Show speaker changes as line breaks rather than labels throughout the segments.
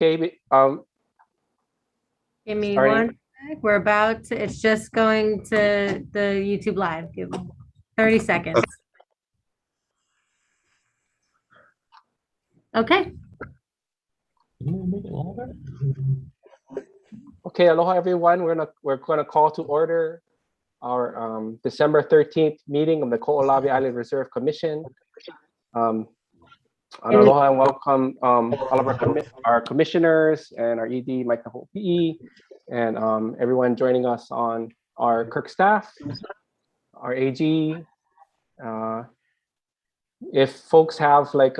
Okay,
Give me
starting.
one sec. We're about to, it's just going to the YouTube live. Give me 30 seconds. Okay.
Okay, aloha everyone. We're gonna call to order our December 13th meeting of the Kaho'olawe Island Reserve Commission. Aloha and welcome all of our commissioners and our ED, Mike Kaho'olawe, and everyone joining us on our KIRC staff, our AG. If folks have like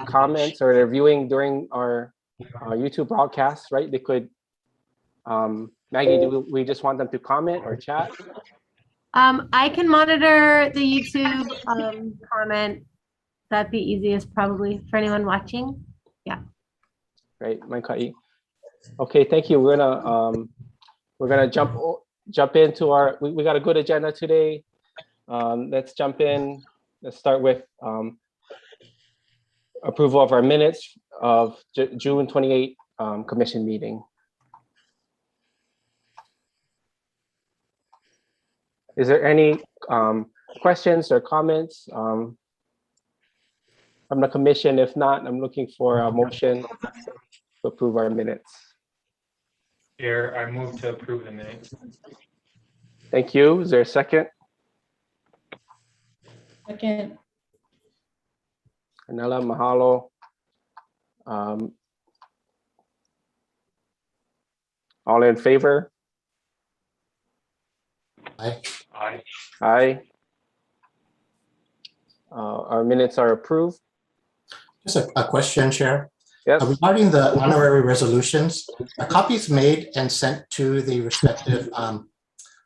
comments or they're viewing during our YouTube broadcast, right, they could, Maggie, do we just want them to comment or chat?
I can monitor the YouTube comment. That'd be easiest probably for anyone watching. Yeah.
Right, Maikai. Okay, thank you. We're gonna jump into our. We got a good agenda today. Let's jump in. Let's start with approval of our minutes of June 28 commission meeting. Is there any questions or comments from the commission? If not, I'm looking for a motion to approve our minutes.
Chair, I move to approve the minutes.
Thank you. Is there a second?
Second.
Anela, mahalo. All in favor?
Aye.
Aye.
Aye. Our minutes are approved.
Just a question, Chair.
Yes.
Regarding the honorary resolutions, are copies made and sent to the respective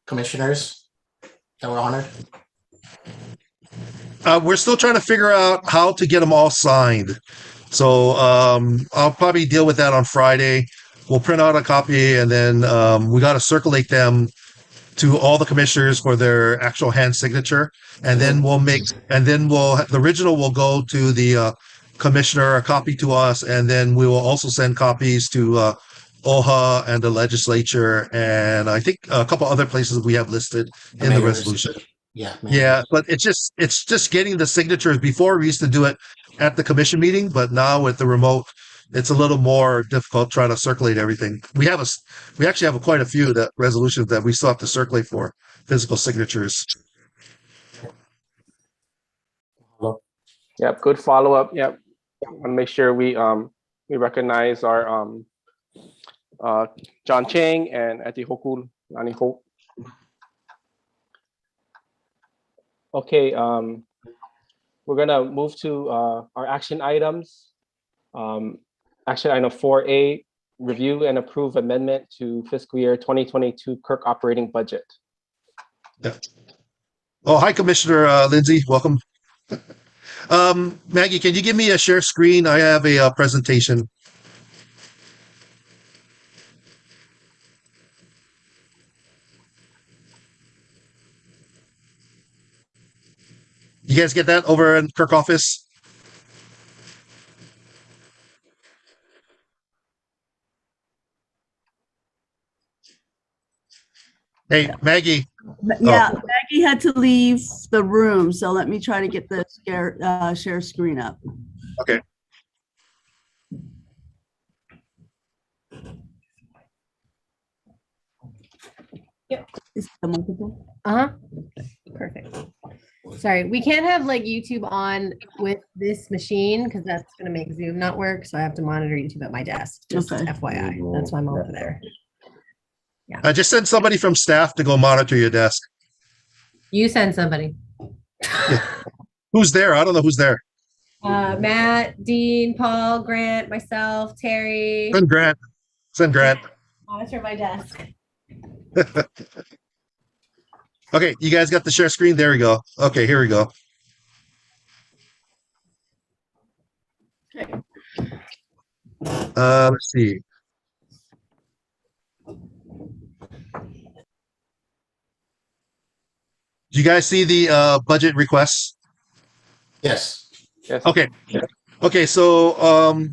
commissioners that were honored?
We're still trying to figure out how to get them all signed. So I'll probably deal with that on Friday. We'll print out a copy and then we got to circulate them to all the commissioners for their actual hand signature. And then the original will go to the commissioner, a copy to us, and then we will also send copies to OHA and the legislature, and I think a couple other places we have listed in the resolution. Yeah, but it's just getting the signatures. Before we used to do it at the commission meeting, but now with the remote, it's a little more difficult trying to circulate everything. We actually have quite a few resolutions that we still have to circulate for physical signatures.
Yep, good follow up. Yep, want to make sure we recognize our John Chang and Ati Hoku Lani Hope. Okay, we're gonna move to our action items. Action item 4A, review and approve amendment to fiscal year 2022 KIRC operating budget.
Yeah. Oh, hi, Commissioner Lindsay. Welcome. Maggie, can you give me a share screen? I have a presentation. You guys get that over in KIRC office? Hey, Maggie.
Yeah, Maggie had to leave the room, so let me try to get the share screen up.
Okay.
Yep.
Is the multiple?
Perfect. Sorry, we can't have like YouTube on with this machine because that's going to make Zoom not work. So I have to monitor YouTube at my desk. Just FYI, that's why I'm over there. Yeah.
I just sent somebody from staff to go monitor your desk.
You send somebody.
Yeah. Who's there? I don't know who's there.
Matt, Dean, Paul, Grant, myself, Terry.
Send Grant. Send Grant.
Monitor my desk.
Okay, you guys got the share screen? There we go. Okay, here we go.
Okay.
Let's see. Do you guys see the budget requests?
Yes.
Yes.
Okay. Okay, so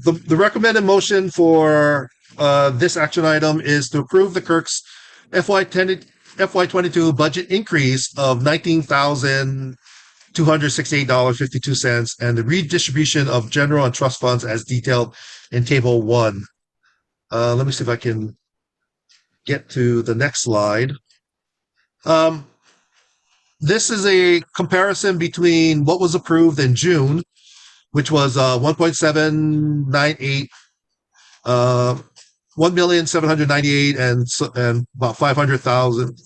the recommended motion for this action item is to approve the KIRC's FY22 budget increase of $19,268.52 and the redistribution of general and trust funds as detailed in Table 1. Let me see if I can get to the next slide. This is a comparison between what was approved in June, which was 1.798, 1,798 and about 500,000,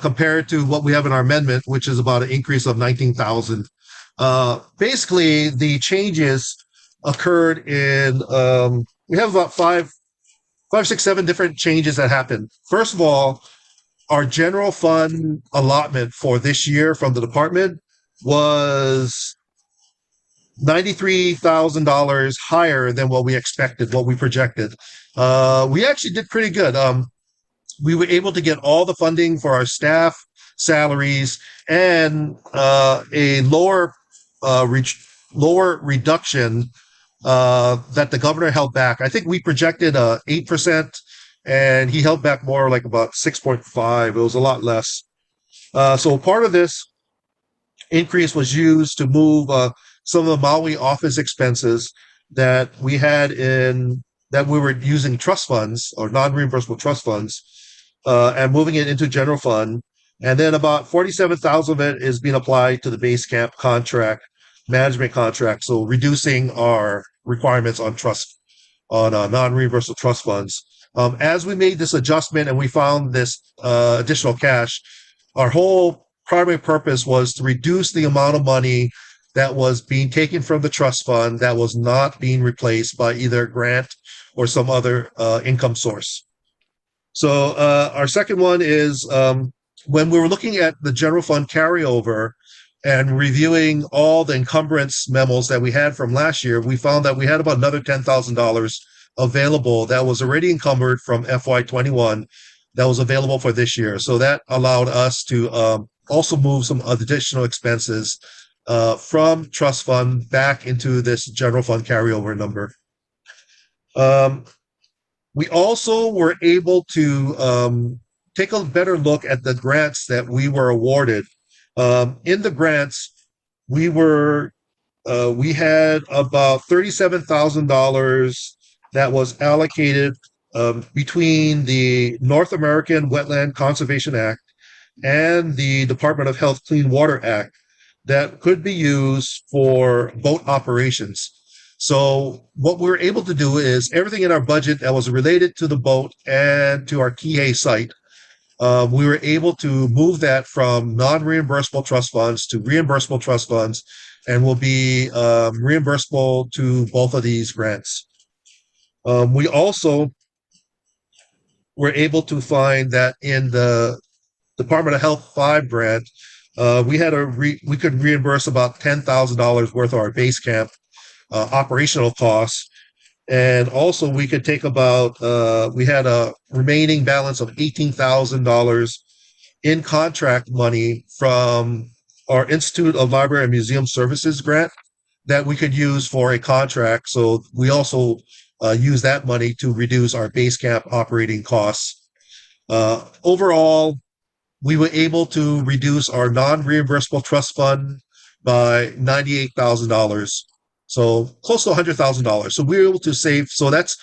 compared to what we have in our amendment, which is about an increase of 19,000. Basically, the changes occurred in, we have about five, six, seven different changes that happened. First of all, our general fund allotment for this year from the department was $93,000 higher than what we expected, what we projected. We actually did pretty good. We were able to get all the funding for our staff salaries and a lower reduction that the governor held back. I think we projected 8%, and he held back more, like about 6.5. It was a lot less. So part of this increase was used to move some of the Maui office expenses that we had that we were using trust funds or non-reimbursable trust funds, and moving it into general fund. And then about 47,000 of it is being applied to the base camp management contract. So reducing our requirements on non-reimbursable trust funds. As we made this adjustment and we found this additional cash, our whole primary purpose was to reduce the amount of money that was being taken from the trust fund that was not being replaced by either a grant or some other income source. So our second one is when we were looking at the general fund carryover and reviewing all the encumbrance memos that we had from last year, we found that we had about another $10,000 available that was already encumbered from FY21 that was available for this year. So that allowed us to also move some additional expenses from trust fund back into this general fund carryover number. We also were able to take a better look at the grants that we were awarded. In the grants, we had about $37,000 that was allocated between the North American Wetland Conservation Act and the Department of Health Clean Water Act that could be used for boat operations. So what we were able to do is everything in our budget that was related to the boat and to our Kihei site, we were able to move that from non-reimbursable trust funds to reimbursable trust funds, and will be reimbursable to both of these grants. We also were able to find that in the Department of Health 5 grant, we could reimburse about $10,000 worth of our base camp operational costs. And also we could take about, we had a remaining balance of $18,000 in contract money from our Institute of Library and Museum Services grant that we could use for a contract. So we also use that money to reduce our base camp operating costs. Overall, we were able to reduce our non-reimbursable trust fund by $98,000. So close to $100,000. So we were able to save. So that's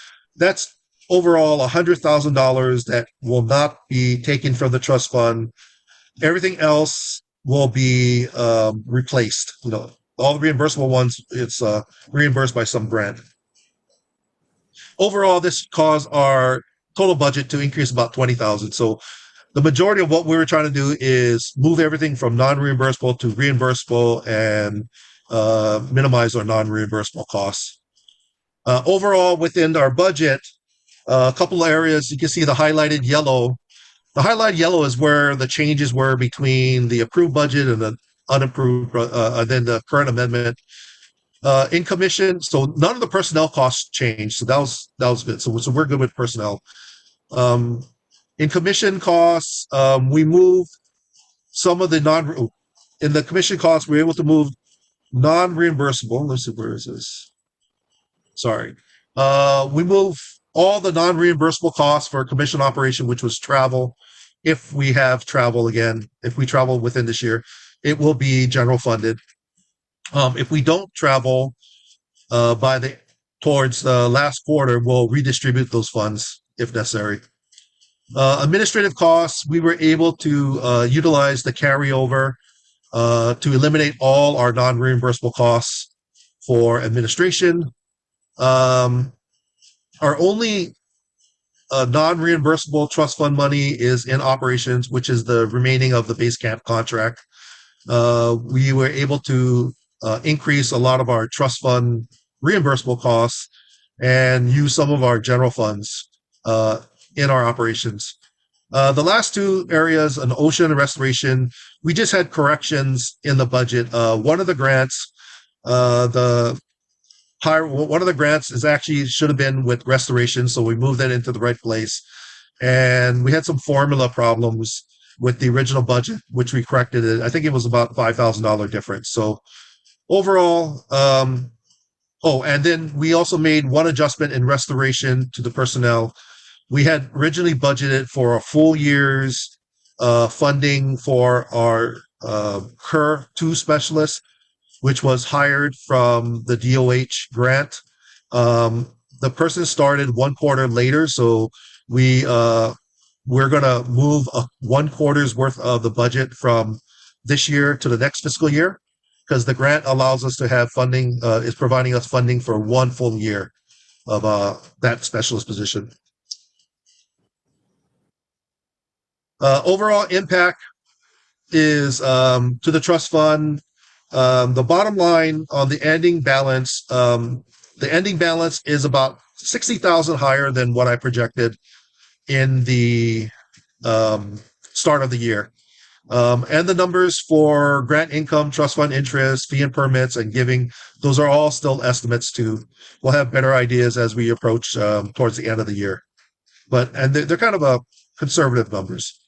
overall $100,000 that will not be taken from the trust fund. Everything else will be replaced. You know, all the reimbursable ones, it's reimbursed by some grant. Overall, this caused our total budget to increase about $20,000. So the majority of what we were trying to do is move everything from non-reimbursable to reimbursable and minimize our non-reimbursable costs. Overall, within our budget, a couple of areas, you can see the highlighted yellow. The highlighted yellow is where the changes were between the approved budget and the unapproved, then the current amendment. In commission, so none of the personnel costs changed, so that was good. So we're good with personnel. In commission costs, we moved some of the in the commission costs, we were able to move non-reimbursable. Let's see, where is this? Sorry. We move all the non-reimbursable costs for commission operation, which was travel. If we have travel again, if we travel within this year, it will be general funded. If we don't travel towards the last quarter, we'll redistribute those funds if necessary. Administrative costs, we were able to utilize the carryover to eliminate all our non-reimbursable costs for administration. Our only non-reimbursable trust fund money is in operations, which is the remaining of the base camp contract. We were able to increase a lot of our trust fund reimbursable costs and use some of our general funds in our operations. The last two areas, an ocean and restoration, we just had corrections in the budget. One of the grants, one of the grants is actually should have been with restoration, so we moved that into the right place. And we had some formula problems with the original budget, which we corrected it. I think it was about $5,000 difference. So overall, and then we also made one adjustment in restoration to the personnel. We had originally budgeted for a full year's funding for our KIRC 2 specialist, which was hired from the DOH grant. The person started 1 quarter later, so we're going to move 1 quarter's worth of the budget from this year to the next fiscal year, because the grant allows us to have funding, is providing us funding for 1 full year of that specialist position. Overall impact is to the trust fund. The bottom line on the ending balance, is about 60,000 higher than what I projected in the start of the year. And the numbers for grant income, trust fund interest, fee and permits, and giving, those are all still estimates too. We'll have better ideas as we approach towards the end of the year. And they're kind of conservative numbers.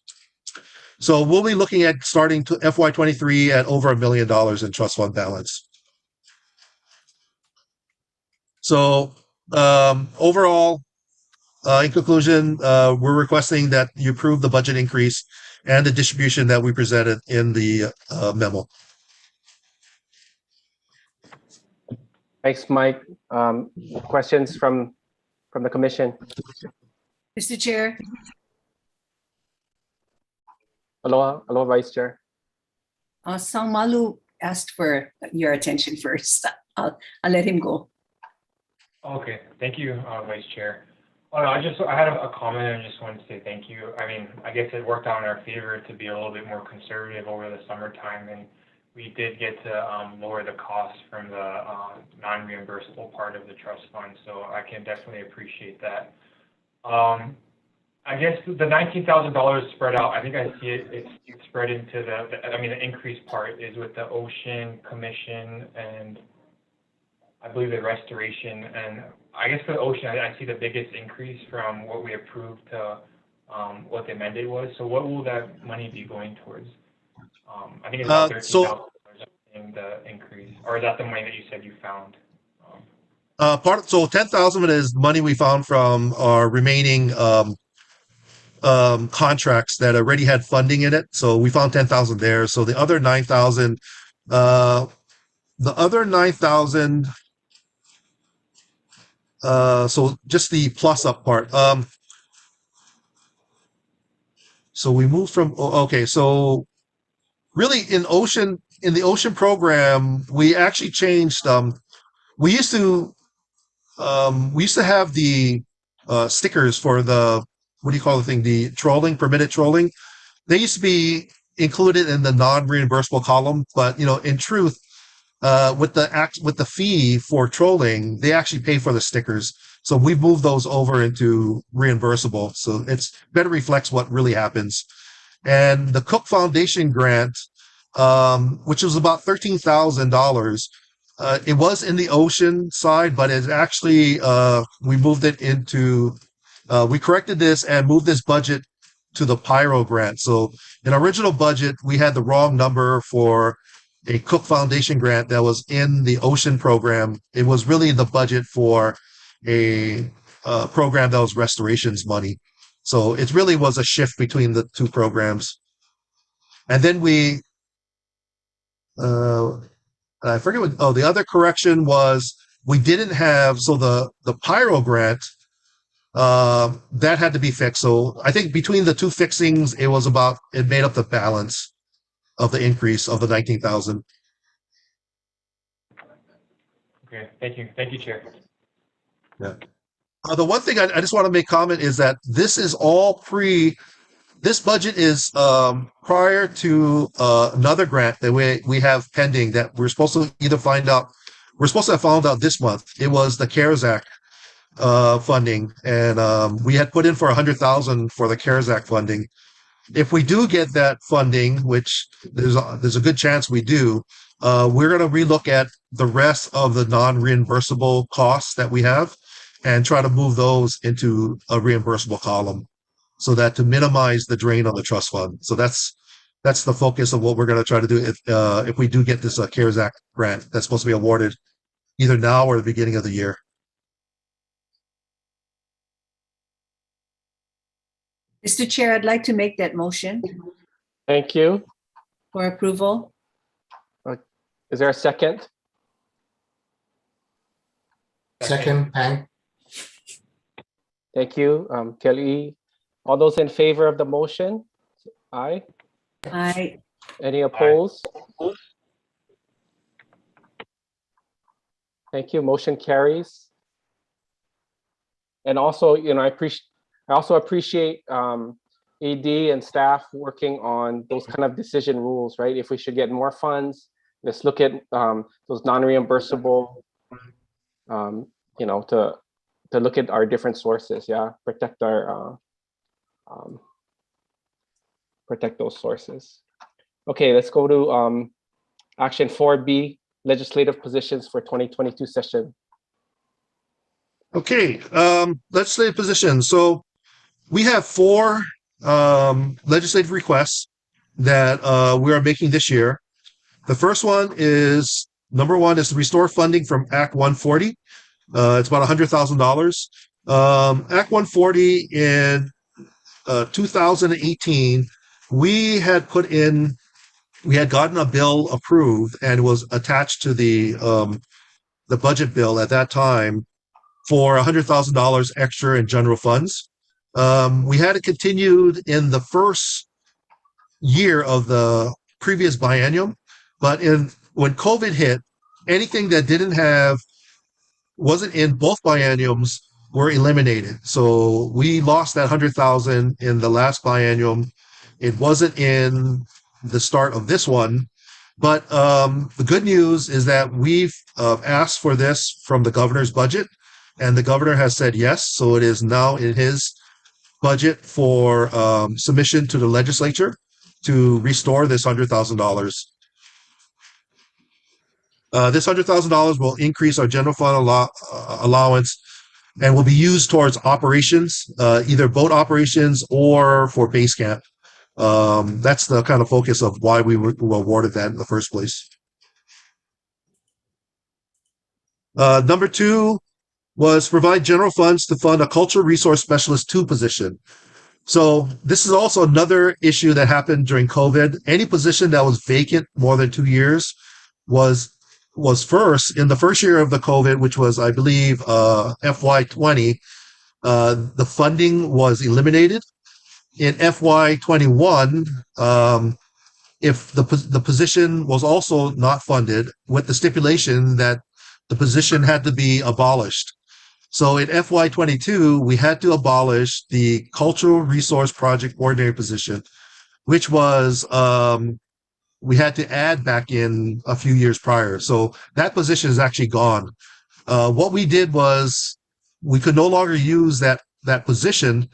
So we'll be looking at starting to FY23 at over $1 million in trust fund balance. So overall, in conclusion, we're requesting that you approve the budget increase and the distribution that we presented in the memo.
Thanks, Mike. Questions from the commission?
Mr. Chair,
Aloha, Vice Chair.
Sang Malu asked for your attention first. I'll let him go.
Okay, thank you, Vice Chair. I had a comment and I just wanted to say thank you. I mean, I guess it worked out in our favor to be a little bit more conservative over the summertime, and we did get to lower the costs from the non-reimbursable part of the trust fund, so I can definitely appreciate that. I guess the $19,000 spread out, I think I see it's spread into the increased part is with the ocean commission and I believe the restoration. And I guess for the ocean, I see the biggest increase from what we approved to what the amended was. So what will that money be going towards? I think it's about $13,000 in the increase, or is that the money that you said you found?
So 10,000 of it is money we found from our remaining contracts that already had funding in it. So we found 10,000 there. So the other 9,000, so just the plus up part. So we moved from, okay. So really in the ocean program, we actually changed, we used to have the stickers for the, what do you call the thing? The trolling, permitted trolling. They used to be included in the non-reimbursable column, but in truth, with the fee for trolling, they actually pay for the stickers. So we've moved those over into reimbursable. So it's better reflects what really happens. And the Cook Foundation grant, which was about $13,000, it was in the ocean side, but it's actually, we moved it into, we corrected this and moved this budget to the Pyro grant. So in our original budget, we had the wrong number for a Cook Foundation grant that was in the ocean program. It was really the budget for a program that was restorations money. So it really was a shift between the two programs. And then I forget what, the other correction was we didn't have, so the Pyro grant, that had to be fixed. So I think between the two fixings, it made up the balance of the increase of the 19,000.
Okay, thank you. Thank you, Chair.
Yeah. The one thing I just want to make comment is that this is all this budget is prior to another grant that we have pending that we're supposed to have found out this month. It was the CARES Act funding, and we had put in for 100,000 for the CARES Act funding. If we do get that funding, which there's a good chance we do, we're going to relook at the rest of the non-reimbursable costs that we have and try to move those into a reimbursable column so that to minimize the drain on the trust fund. So that's the focus of what we're going to try to do if we do get this CARES Act grant that's supposed to be awarded either now or the beginning of the year.
Mr. Chair, I'd like to make that motion
Thank you.
for approval.
Is there a second?
Second, Pang.
Thank you, Kelly. All those in favor of the motion? Aye.
I,
Any opposed? Thank you. Motion carries. And also, I also appreciate AD and staff working on those kind of decision rules, right? If we should get more funds, let's look at those non-reimbursable, to look at our different sources, yeah, protect those sources. Okay, let's go to action 4B, legislative positions for 2022 session.
Okay, legislative positions. So we have 4 legislative requests that we are making this year. The first one is, number 1 is to restore funding from Act 140. It's about $100,000. Act 140 in 2018, we had gotten a bill approved and was attached to the budget bill at that time for $100,000 extra in general funds. We had it continued in the first year of the previous biennium, but when COVID hit, anything that wasn't in both bienniums were eliminated. So we lost that 100,000 in the last biennium. It wasn't in the start of this one, but the good news is that we've asked for this from the governor's budget, and the governor has said yes. So it is now in his budget for submission to the legislature to restore this $100,000. This $100,000 will increase our general fund allowance and will be used towards operations, either boat operations or for base camp. That's the kind of focus of why we were awarded that in the first place. Number 2 was provide general funds to fund a cultural resource specialist 2 position. So this is also another issue that happened during COVID. Any position that was vacant more than 2 years was first in the first year of the COVID, which was, I believe, FY20. The funding was eliminated. In FY21, if the position was also not funded, with the stipulation that the position had to be abolished. So in FY22, we had to abolish the Cultural Resource Project Ordinary position, which was we had to add back in a few years prior. So that position is actually gone. What we did was we could no longer use that position.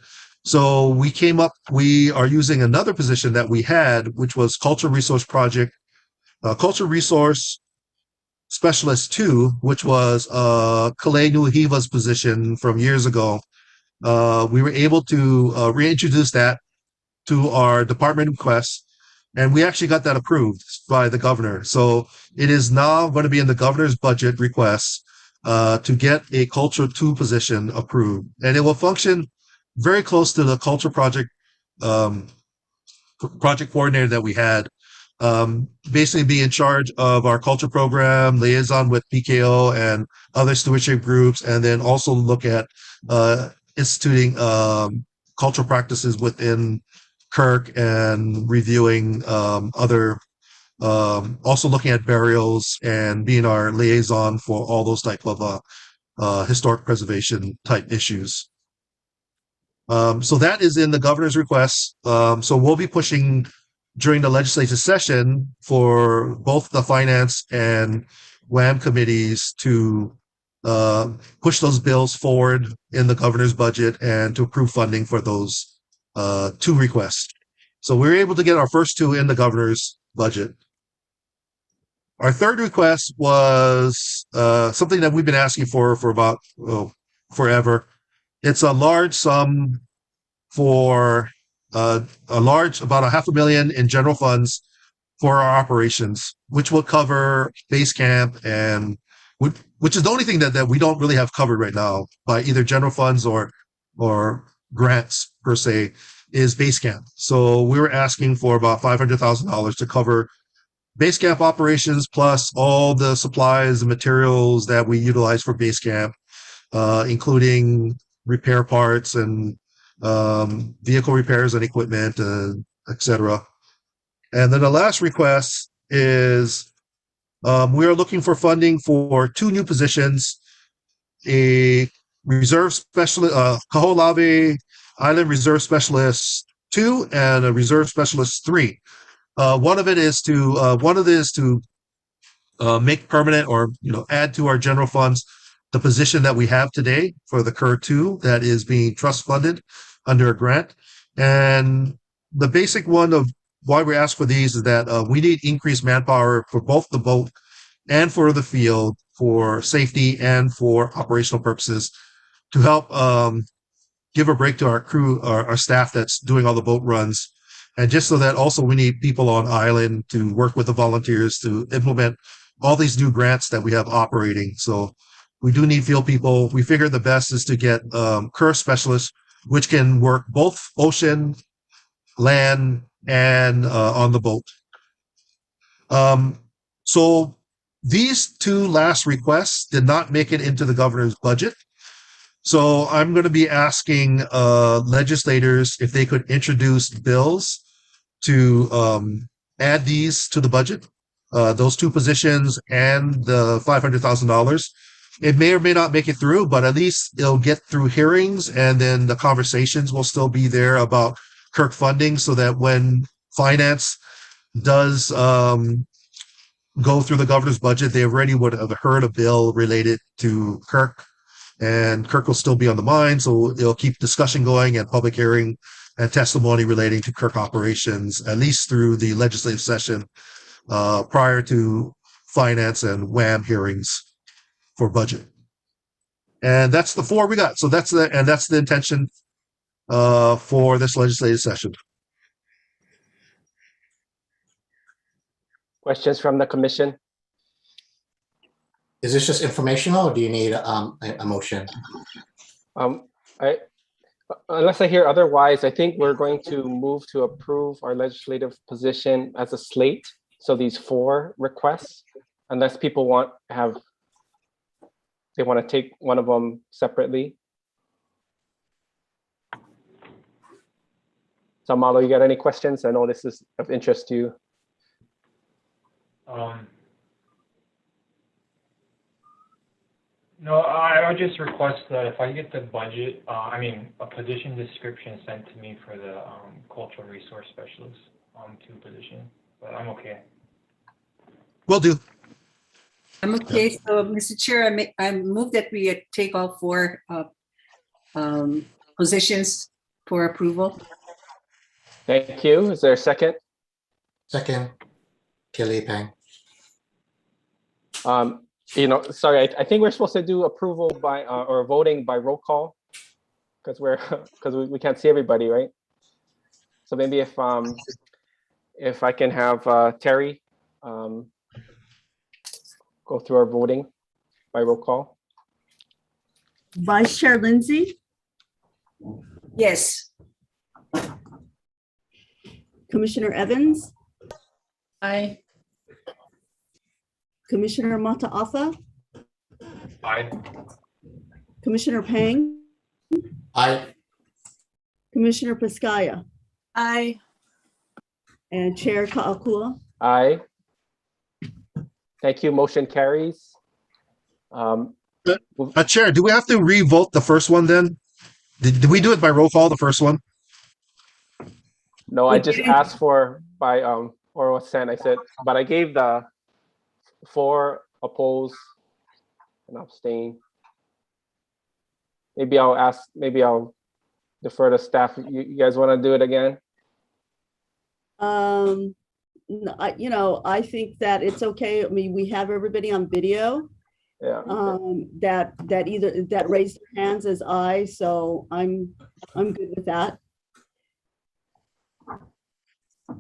So we are using another position that we had, which was Cultural Resource Specialist 2, which was Kalei Nuhiva's position from years ago. We were able to reintroduce that to our department requests. And we actually got that approved by the governor. So it is now going to be in the governor's budget request to get a Culture 2 position approved. And it will function very close to the culture project project coordinator that we had. Basically be in charge of our culture program, liaison with PKO and other stewardship groups, and then also look at instituting cultural practices within KIRC and reviewing other, also looking at burials and being our liaison for all those type of historic preservation type issues. So that is in the governor's request. So we'll be pushing during the legislative session for both the finance and WAM committees to push those bills forward in the governor's budget and to approve funding for those two requests. So we were able to get our first two in the governor's budget. Our third request was something that we've been asking for about forever. It's a large sum for about $500,000 in general funds for our operations, which will cover base camp and which is the only thing that we don't really have covered right now by either general funds or grants per se, is base camp. So we were asking for about $500,000 to cover base camp operations plus all the supplies and materials that we utilize for base camp, including repair parts and vehicle repairs and equipment, etc. And then the last request is we are looking for funding for two new positions: a reserve specialist, Kaho'olawe Island Reserve Specialist 2, and a Reserve Specialist 3. One of it is to make permanent or add to our general funds the position that we have today for the KIRC 2 that is being trust funded under a grant. And the basic one of why we ask for these is that we need increased manpower for both the boat and for the field for safety and for operational purposes to help give a break to our crew, our staff that's doing all the boat runs. And just so that also we need people on island to work with the volunteers to implement all these new grants that we have operating. So we do need field people. We figure the best is to get KIRC specialists, which can work both ocean, land, and on the boat. So these two last requests did not make it into the governor's budget. So I'm going to be asking legislators if they could introduce bills to add these to the budget, those two positions and the $500,000. It may or may not make it through, but at least it'll get through hearings, and then the conversations will still be there about KIRC funding, so that when finance does go through the governor's budget, they already would have heard a bill related to KIRC, and KIRC will still be on the mind. So it'll keep discussion going and public hearing and testimony relating to KIRC operations, at least through the legislative session prior to finance and WAM hearings for budget. And that's the four we got. So that's the intention for this legislative session.
Questions from the commission?
Is this just informational, or do you need a motion?
Unless I hear otherwise, I think we're going to move to approve our legislative position as a slate. So these four requests, unless people want to take one of them separately. So Malo, you got any questions? I know this is of interest to you.
No, I would just request that if I get the budget, a position description sent to me for the cultural resource specialist 2 position, but I'm okay.
Will do.
I'm okay. So, Mr. Chair, I move that we take all 4 positions for approval.
Thank you. Is there a second?
Second, Kelly Pang.
Sorry, I think we're supposed to do approval by or voting by roll call because we can't see everybody, right? So maybe if if I can have Terry go through our voting by roll call.
Vice Chair Lindsay,
Yes.
Commissioner Evans,
Aye.
Commissioner Mataafa,
Aye.
Commissioner Pang,
Aye.
Commissioner Piscaya,
Aye.
and Chair Kaakua.
Aye. Thank you. Motion carries.
Chair, do we have to re-vote the first one then? Did we do it by roll call, the first one?
No, I
We
just
didn't.
asked for by oral consent. I said, but I gave the 4 oppose and abstain. Maybe I'll defer to staff. You guys want to do it again?
I think that it's okay. I mean, we have everybody on video
Yeah.
that raised their hands as aye, so I'm good with that.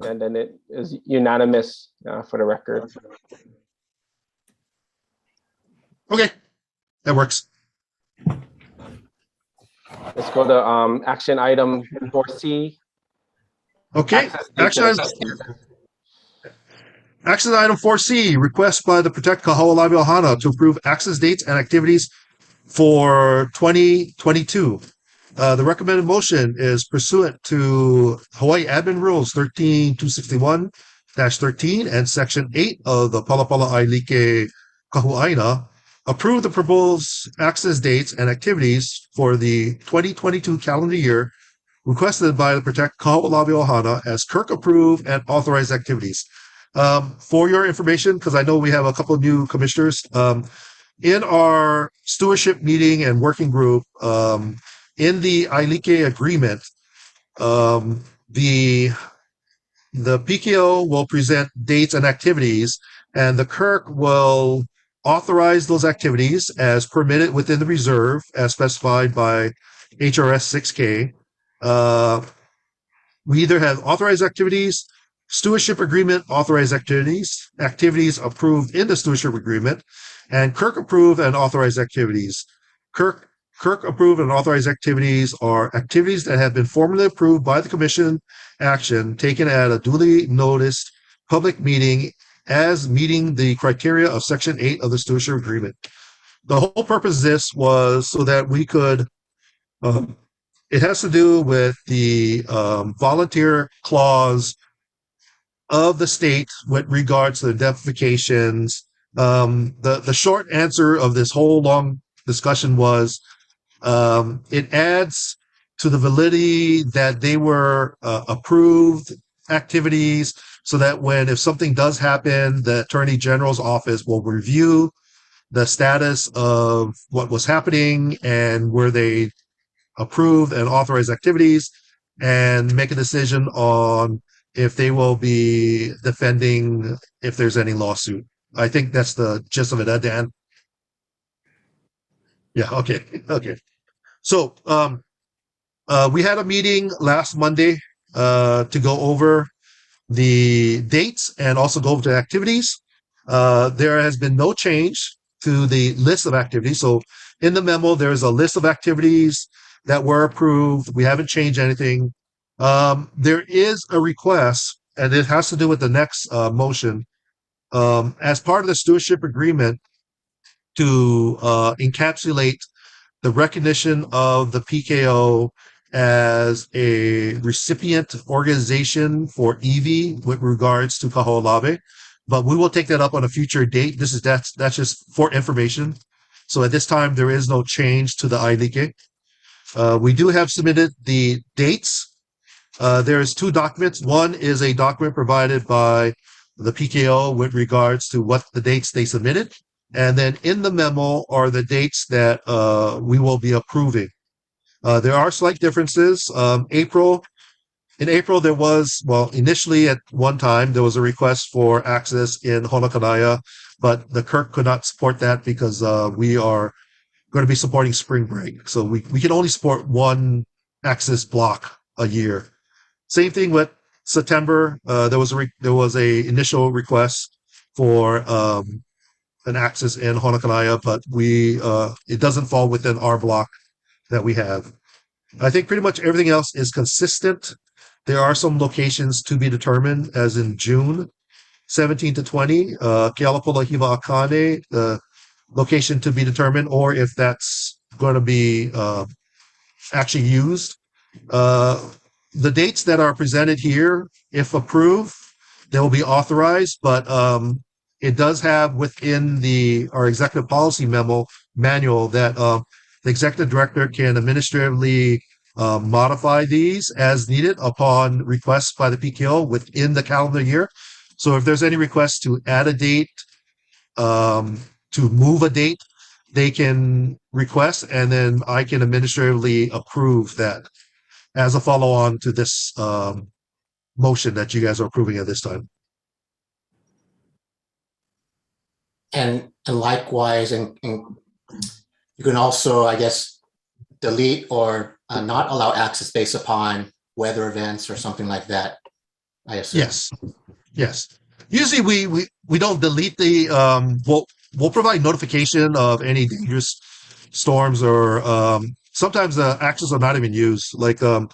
And then it is unanimous for the record.
Okay, that works.
Let's go to action item 4C.
Okay, action item 4C, request by the Protect Kaho'olawe Ohana to approve access dates and activities for 2022. The recommended motion is pursuant to Hawaii Admin Rules 13261-13 and Section 8 of the Palapala Ailike Kahu'aina. Approve the proposed access dates and activities for the 2022 calendar year requested by the Protect Kaho'olawe Ohana as KIRC approved and authorized activities. For your information, because I know we have a couple of new commissioners, in our stewardship meeting and working group, in the Ailike agreement, the PKO will present dates and activities, and the KIRC will authorize those activities as permitted within the reserve as specified by HRS 6K. We either have authorized activities, stewardship agreement, authorized activities, activities approved in the stewardship agreement, and KIRC approved and authorized activities. KIRC approved and authorized activities are activities that have been formally approved by the commission action taken at a duly noticed public meeting as meeting the criteria of Section 8 of the stewardship agreement. The whole purpose of this was so that we could, it has to do with the volunteer clause of the state with regards to the indemnifications. The short answer of this whole long discussion was it adds to the validity that they were approved activities so that if something does happen, the Attorney General's office will review the status of what was happening and were they approved and authorized activities and make a decision on if they will be defending if there's any lawsuit. I think that's the gist of it, Dan. Yeah, okay. So we had a meeting last Monday to go over the dates and also go over the activities. There has been no change to the list of activities. So in the memo, there's a list of activities that were approved. We haven't changed anything. There is a request, and it has to do with the next motion. As part of the stewardship agreement to encapsulate the recognition of the PKO as a recipient organization for EV with regards to Kaho'olawe, but we will take that up on a future date. That's just for information. So at this time, there is no change to the Ailike. We do have submitted the dates. There's 2 documents. One is a document provided by the PKO with regards to what the dates they submitted. And then in the memo are the dates that we will be approving. There are slight differences. In April, there was, initially at one time, there was a request for access in Honakanaya, but the KIRC could not support that because we are going to be supporting spring break. So we can only support one access block a year. Same thing with September, there was a initial request for an access in Honakanaya, but it doesn't fall within our block that we have. I think pretty much everything else is consistent. There are some locations to be determined, as in June 17 to 20, Kealapula Hiva Akane, the location to be determined, or if that's going to be actually used. The dates that are presented here, if approved, they will be authorized, but it does have within our executive policy manual that the executive director can administratively modify these as needed upon request by the PKO within the calendar year. So if there's any request to add a date, to move a date, they can request, and then I can administratively approve that as a follow-on to this motion that you guys are approving at this time.
And likewise, and you can also, I guess, delete or not allow access based upon weather events or something like that, I assume.
Yes. Usually we don't delete the we'll provide notification of any dangerous storms, or sometimes the access are not even used. Like the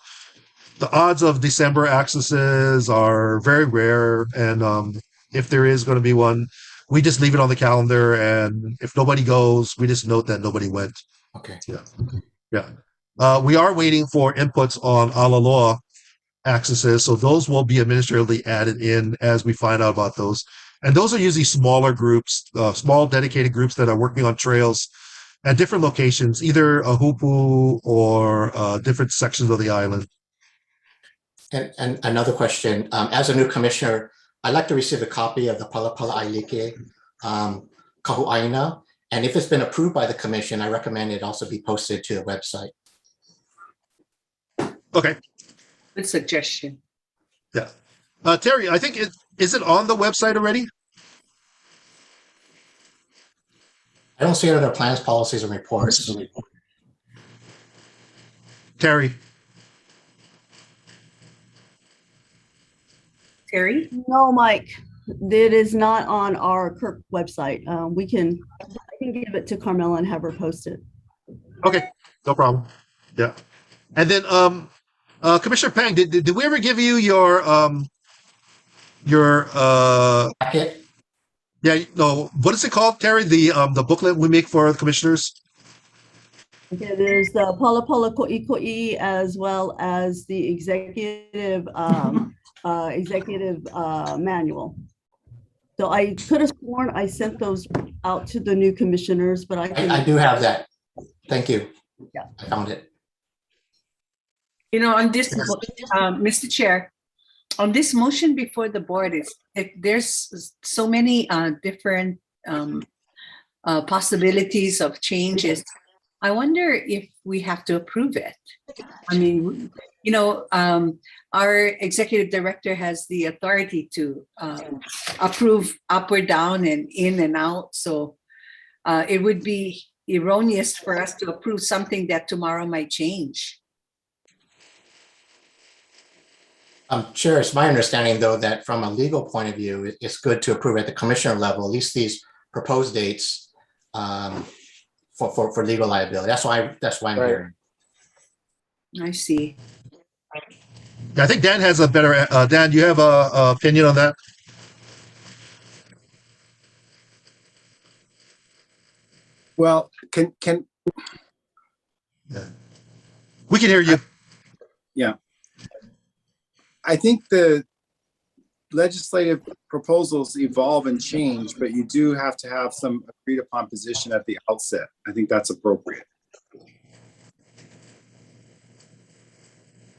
odds of December accesses are very rare, and if there is going to be one, we just leave it on the calendar, and if nobody goes, we just note that nobody went.
Okay.
Yeah. We are waiting for inputs on Alaloa accesses, so those will be administratively added in as we find out about those. And those are usually smaller groups, small dedicated groups that are working on trails at different locations, either a Hupu or different sections of the island.
And another question, as a new commissioner, I'd like to receive a copy of the Palapala Ailike Kaho'olawe. And if it's been approved by the commission, I recommend it also be posted to the website.
Okay.
Good suggestion.
Yeah. Terry, I think is it on the website already?
I don't see it under plans, policies, and reports.
Terry.
Terry?
No, Mike, it is not on our KIRC website. I can give it to Carmela and have her post it.
Okay, no problem. Yeah. And then Commissioner Pang, did we ever give you your
Packet?
yeah, no, what is it called, Terry? The booklet we make for the commissioners?
Okay, there's the Pala Pala Ko'i Ko'i, as well as the executive manual. So I could have sworn I sent those out to the new commissioners, but
I do have that. Thank you.
Yeah.
I found it.
You know, on this, Mr. Chair, on this motion before the board, there's so many different possibilities of changes. I wonder if we have to approve it. I mean, you know, our executive director has the authority to approve up or down and in and out. So it would be erroneous for us to approve something that tomorrow might change.
Chair, it's my understanding, though, that from a legal point of view, it's good to approve at the commissioner level, at least these proposed dates for legal liability. That's why I'm here.
I see.
I think Dan has a better. Dan, do you have a opinion on that?
Well, can
Yeah. We can hear you.
yeah. I think the legislative proposals evolve and change, but you do have to have some agreed upon position at the outset. I think that's appropriate.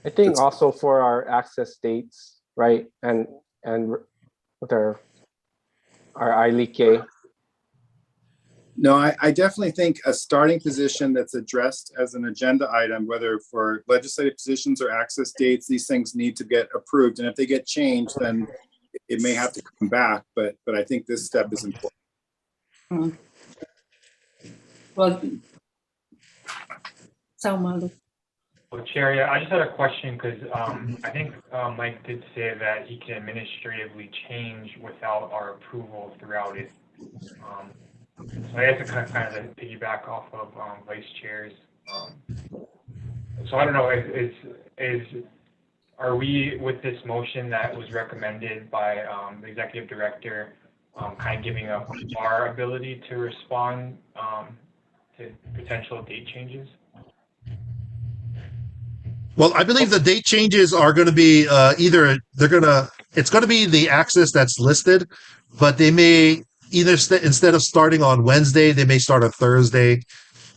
I think also for our access dates, right? And with our ILK.
No, I definitely think a starting position that's addressed as an agenda item, whether for legislative positions or access dates, these things need to get approved. And if they get changed, then it may have to come back. But I think this step is important.
Well, Saumalu.
Well, Chair, yeah, I just had a question because I think Mike did say that he can administratively change without our approval throughout it. So I guess it kind of piggyback off of Vice Chair's. So I don't know, are we with this motion that was recommended by the Executive Director kind of giving up our ability to respond to potential date changes?
Well, I believe the date changes are going to be it's going to be the access that's listed, but they may either instead of starting on Wednesday, they may start on Thursday,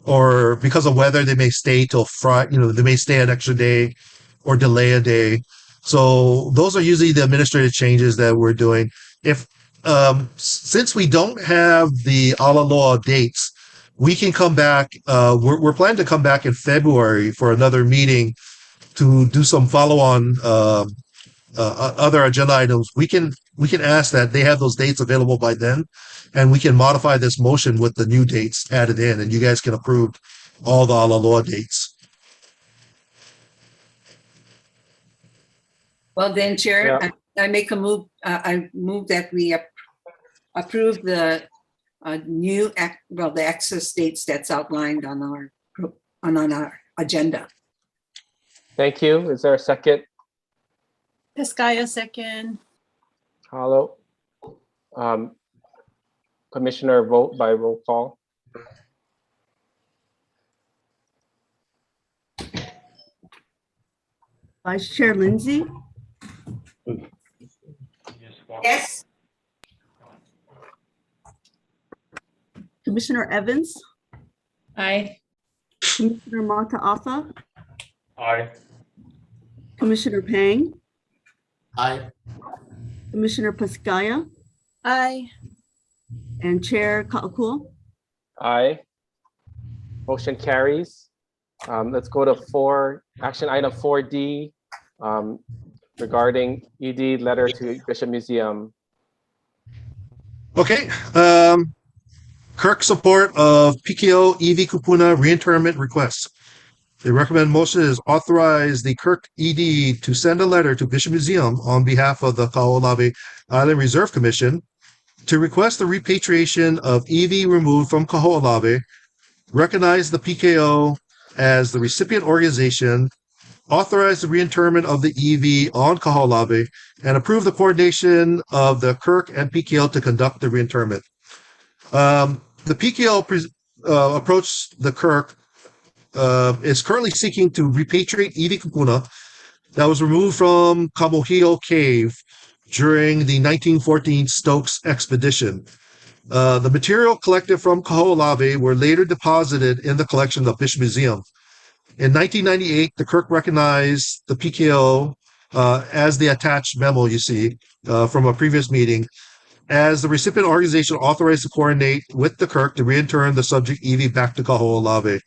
or because of weather, they may stay till Friday. They may stay an extra day or delay a day. So those are usually the administrative changes that we're doing. If since we don't have the Alaloa dates, we can come back. We're planning to come back in February for another meeting to do some follow-on other agenda items. We can ask that they have those dates available by then, and we can modify this motion with the new dates added in, and you guys can approve all the Alaloa dates.
Well, then, Chair,
Yeah.
I make a move. I move that we approve the the access dates that's outlined on our agenda.
Thank you. Is there a second?
Piscaya, second.
Hollow. Commissioner, vote by roll call.
Vice Chair Lindsay,
Yes.
Commissioner Evans,
Aye.
Commissioner Mataafa,
Aye.
Commissioner Pang,
Aye.
Commissioner Piscaya,
Aye.
and Chair Kaho'olawe.
Aye. Motion carries. Let's go to action item 4D regarding ED letter to Bishop Museum.
Okay. KIRC support of PKO EV Kupuna reinterment request. The recommended motion is authorize the KIRC ED to send a letter to Bishop Museum on behalf of the Kaho'olawe Island Reserve Commission to request the repatriation of EV removed from Kaho'olawe, recognize the PKO as the recipient organization, authorize the reinterment of the EV on Kaho'olawe, and approve the coordination of the KIRC and PKO to conduct the reinterment. The PKO approached the KIRC is currently seeking to repatriate EV Kupuna that was removed from Kamohio Cave during the 1914 Stokes expedition. The material collected from Kaho'olawe were later deposited in the collection of Bishop Museum. In 1998, the KIRC recognized the PKO as the attached memo you see from a previous meeting as the recipient organization authorized to coordinate with the KIRC to reintern the subject EV back to Kaho'olawe.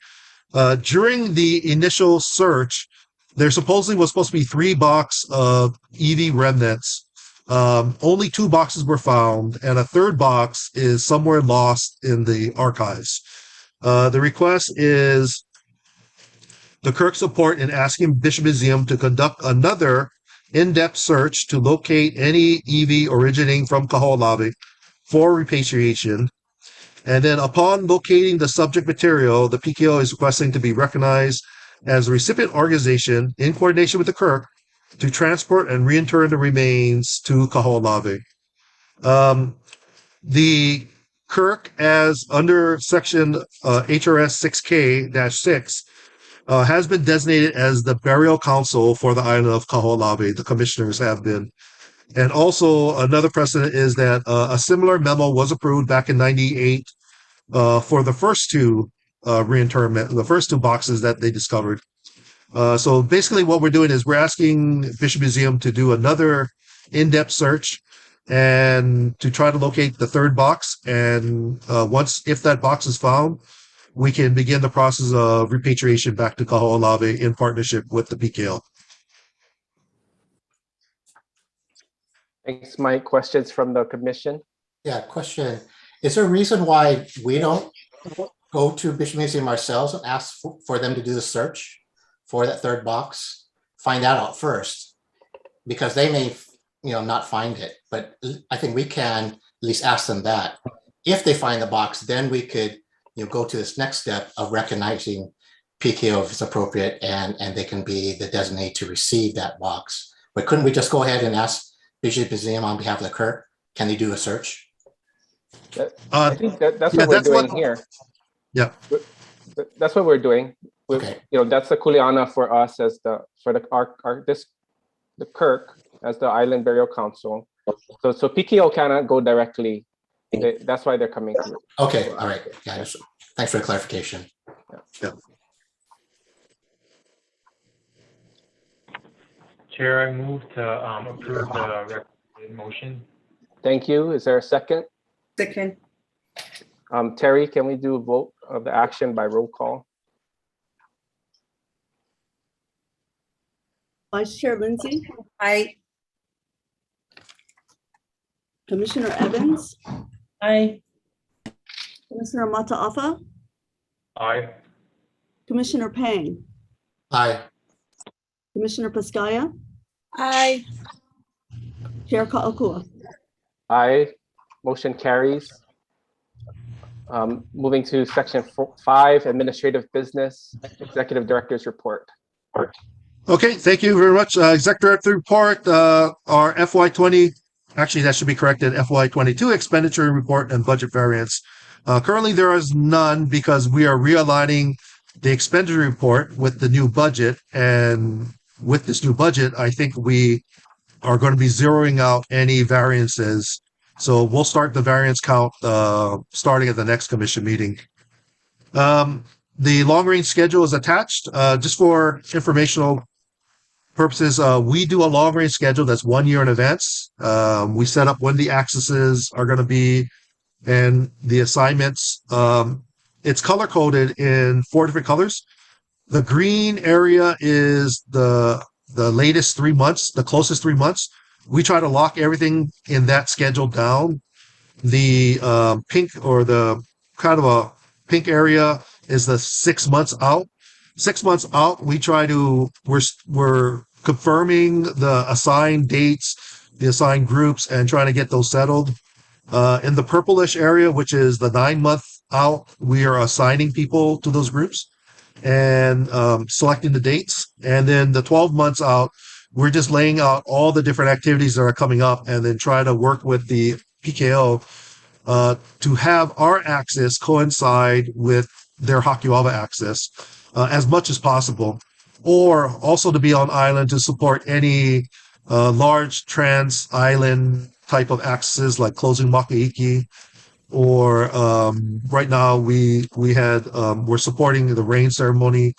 During the initial search, there supposedly was supposed to be 3 boxes of EV remnants. Only 2 boxes were found, and a 3rd box is somewhere lost in the archives. The request is the KIRC support in asking Bishop Museum to conduct another in-depth search to locate any EV originating from Kaho'olawe for repatriation. And then upon locating the subject material, the PKO is requesting to be recognized as a recipient organization in coordination with the KIRC to transport and reinter the remains to Kaho'olawe. The KIRC, as under section HRS 6K-6, has been designated as the burial council for the island of Kaho'olawe. The commissioners have been. And also another precedent is that a similar memo was approved back in 98 for the first 2 reinterment, the first 2 boxes that they discovered. So basically what we're doing is we're asking Bishop Museum to do another in-depth search and to try to locate the 3rd box. And if that box is found, we can begin the process of repatriation back to Kaho'olawe in partnership with the PKO.
Thanks, Mike. Questions from the commission?
Yeah, question. Is there a reason why we don't go to Bishop Museum ourselves and ask for them to do the search? for that third box, find that out first, because they may, not find it. But I think we can at least ask them that. If they find the box, then we could, go to this next step of recognizing PKO if it's appropriate, and they can be the designee to receive that box. But couldn't we just go ahead and ask Bijou Museum on behalf of the KIRC? Can they do a search?
I think that's what we're doing here.
Yeah.
That's what we're doing.
Okay.
That's the kuleana for us as the KIRC as the Island Burial Council. So PKO cannot go directly. That's why they're coming through.
Okay. All right. Yeah. Thanks for the clarification.
Yeah.
Chair, I move to approve the recommended motion.
Thank you. Is there a second?
Second.
Terry, can we do a vote of the action by roll call?
Vice Chair Lindsay,
Aye.
Commissioner Evans,
Aye.
Commissioner Mataafa,
Aye.
Commissioner Pang,
Aye.
Commissioner Piscaya,
Aye.
Chair Kaho'olawe.
Aye. Motion carries. Moving to section 5, administrative business, executive director's report.
Okay, thank you very much. Exec Director report, our FY20, actually that should be corrected, FY22 expenditure report and budget variance. Currently there is none because we are realigning the expenditure report with the new budget. And with this new budget, I think we are going to be zeroing out any variances. So we'll start the variance count starting at the next commission meeting. The long range schedule is attached just for informational purposes. We do a long range schedule that's 1 year in advance. We set up when the accesses are going to be and the assignments. It's color coded in 4 different colors. The green area is the latest 3 months, the closest 3 months. We try to lock everything in that schedule down. The pink, or the kind of a pink area, is the 6 months out. 6 months out, we try to, we're confirming the assigned dates, the assigned groups, and trying to get those settled. In the purplish area, which is the 9 month out, we are assigning people to those groups and selecting the dates. And then the 12 months out, we're just laying out all the different activities that are coming up, and then try to work with the PKO to have our access coincide with their Kaho'olawe access as much as possible, or also to be on island to support any large trans-island type of accesses like closing Maka'iki, or right now we're supporting the rain ceremony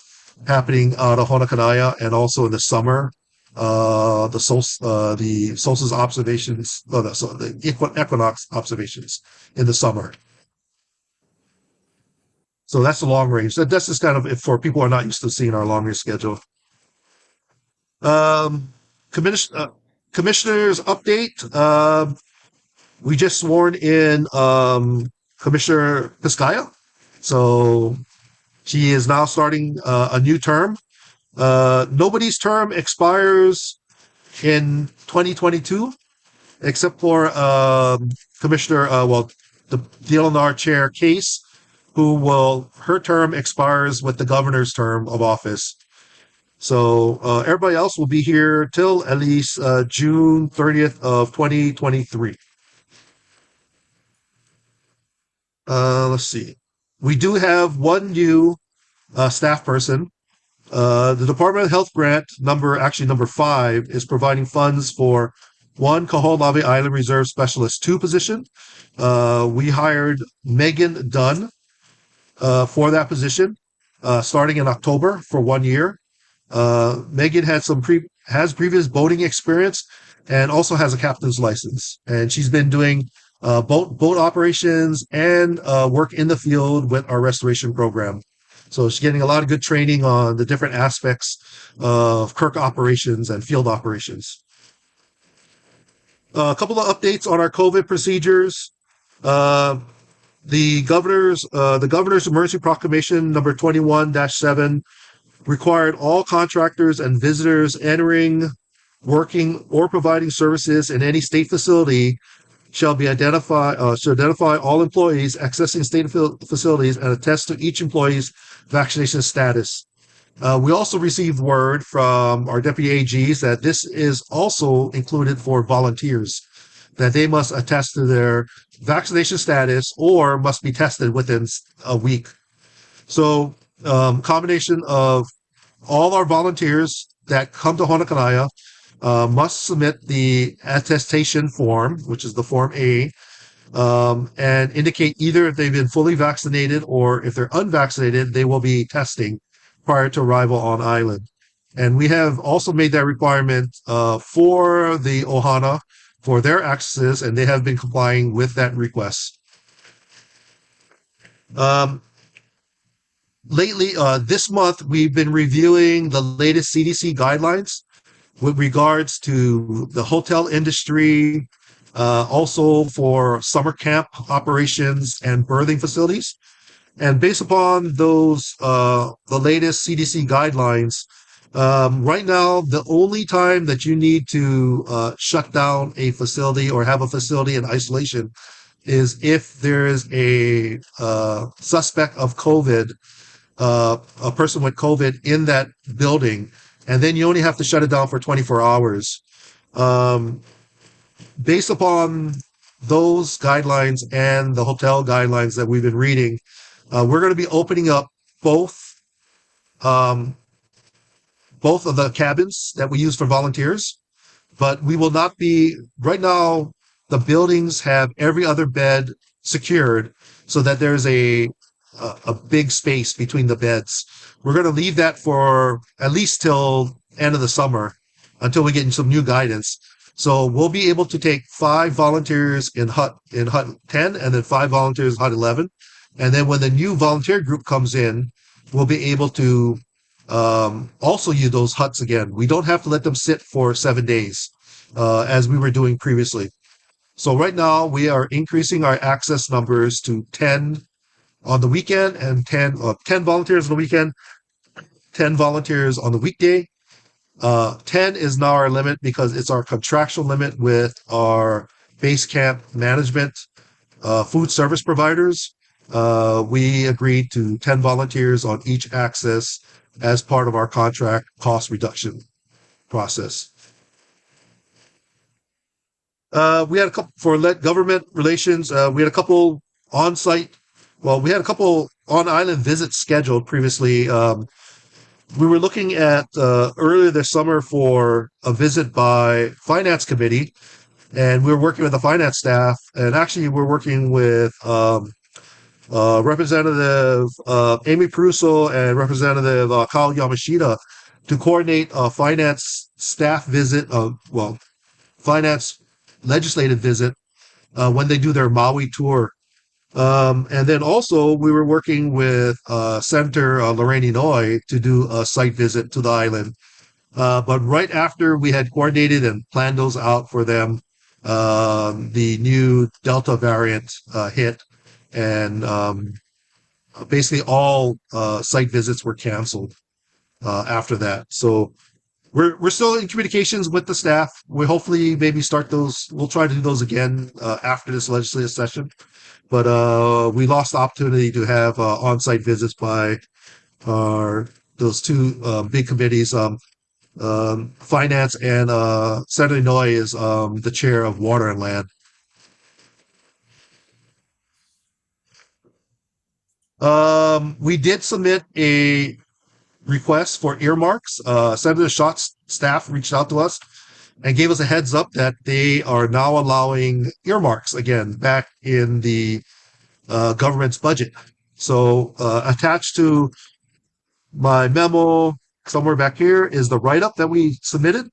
happening out of Honakanaya, and also in the summer the solstice observations, the equinox observations in the summer. So that's the long range. That's just kind of if for people who are not used to seeing our long range schedule. Commissioners update. We just sworn in Commissioner Piscaya. So she is now starting a new term. Nobody's term expires in 2022, except for Commissioner, the DLNR Chair Case, her term expires with the governor's term of office. So everybody else will be here till at least June 30th of 2023. Let's see. We do have one new staff person. The Department of Health grant number 5 is providing funds for one Kaho'olawe Island Reserve Specialist 2 position. We hired Megan Dunn for that position starting in October for 1 year. Megan has previous boating experience and also has a captain's license, and she's been doing boat operations and work in the field with our restoration program. So she's getting a lot of good training on the different aspects of KIRC operations and field operations. A couple of updates on our COVID procedures. The governor's emergency proclamation number 21-7 required all contractors and visitors entering, working, or providing services in any state facility should identify all employees accessing state facilities and attest to each employee's vaccination status. We also received word from our deputy AGs that this is also included for volunteers, that they must attest to their vaccination status or must be tested within a week. So, combination of all our volunteers that come to Honakanaya must submit the attestation form, which is the Form A, and indicate either if they've been fully vaccinated or if they're unvaccinated, they will be testing prior to arrival on island. And we have also made that requirement for the Ohana for their accesses, and they have been complying with that request. Lately, this month, we've been reviewing the latest CDC guidelines with regards to the hotel industry, also for summer camp operations and birthing facilities. And based upon those, the latest CDC guidelines, right now, the only time that you need to shut down a facility or have a facility in isolation is if there is a suspect of COVID, a person with COVID in that building, and then you only have to shut it down for 24 hours. Based upon those guidelines and the hotel guidelines that we've been reading, we're going to be opening up both of the cabins that we use for volunteers, but we will not be, right now, the buildings have every other bed secured so that there's a big space between the beds. We're going to leave that for at least till end of the summer until we get some new guidance. So we'll be able to take 5 volunteers in hut 10 and then 5 volunteers in hut 11. And then when the new volunteer group comes in, we'll be able to also use those huts again. We don't have to let them sit for 7 days as we were doing previously. So right now we are increasing our access numbers to 10 on the weekend and 10 volunteers on the weekend, 10 volunteers on the weekday. 10 is now our limit because it's our contractual limit with our base camp management, food service providers. We agreed to 10 volunteers on each access as part of our contract cost reduction process. We had a couple for government relations. We had a couple on-site. Well, we had a couple on-island visits scheduled previously. We were looking at earlier this summer for a visit by finance committee, and we were working with the finance staff. And actually, we're working with Representative Amy Peruso and Representative Kyle Yamashita to coordinate a finance staff visit. Finance legislative visit when they do their Maui tour. And then also we were working with Senator Lorraine Inouye to do a site visit to the island. But right after we had coordinated and planned those out for them, the new Delta variant hit, and basically all site visits were canceled after that. So we're still in communications with the staff. We hopefully maybe start those. We'll try to do those again after this legislative session. But we lost the opportunity to have on-site visits by those two big committees. Finance and Senator Inouye is the chair of Water and Land. We did submit a request for earmarks. Senator Schott's staff reached out to us and gave us a heads up that they are now allowing earmarks again back in the government's budget. So attached to my memo somewhere back here is the write-up that we submitted.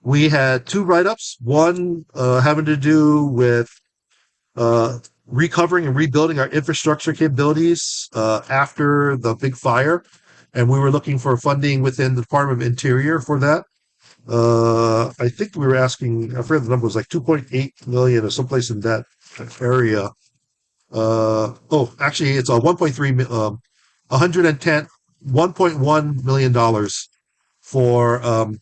We had 2 write-ups, one having to do with recovering and rebuilding our infrastructure capabilities after the big fire. And we were looking for funding within the Department of Interior for that. I think we were asking, I forget the number, was like 2.8 million or someplace in that area. Actually, it's a 1.3, 110 $1.1 million for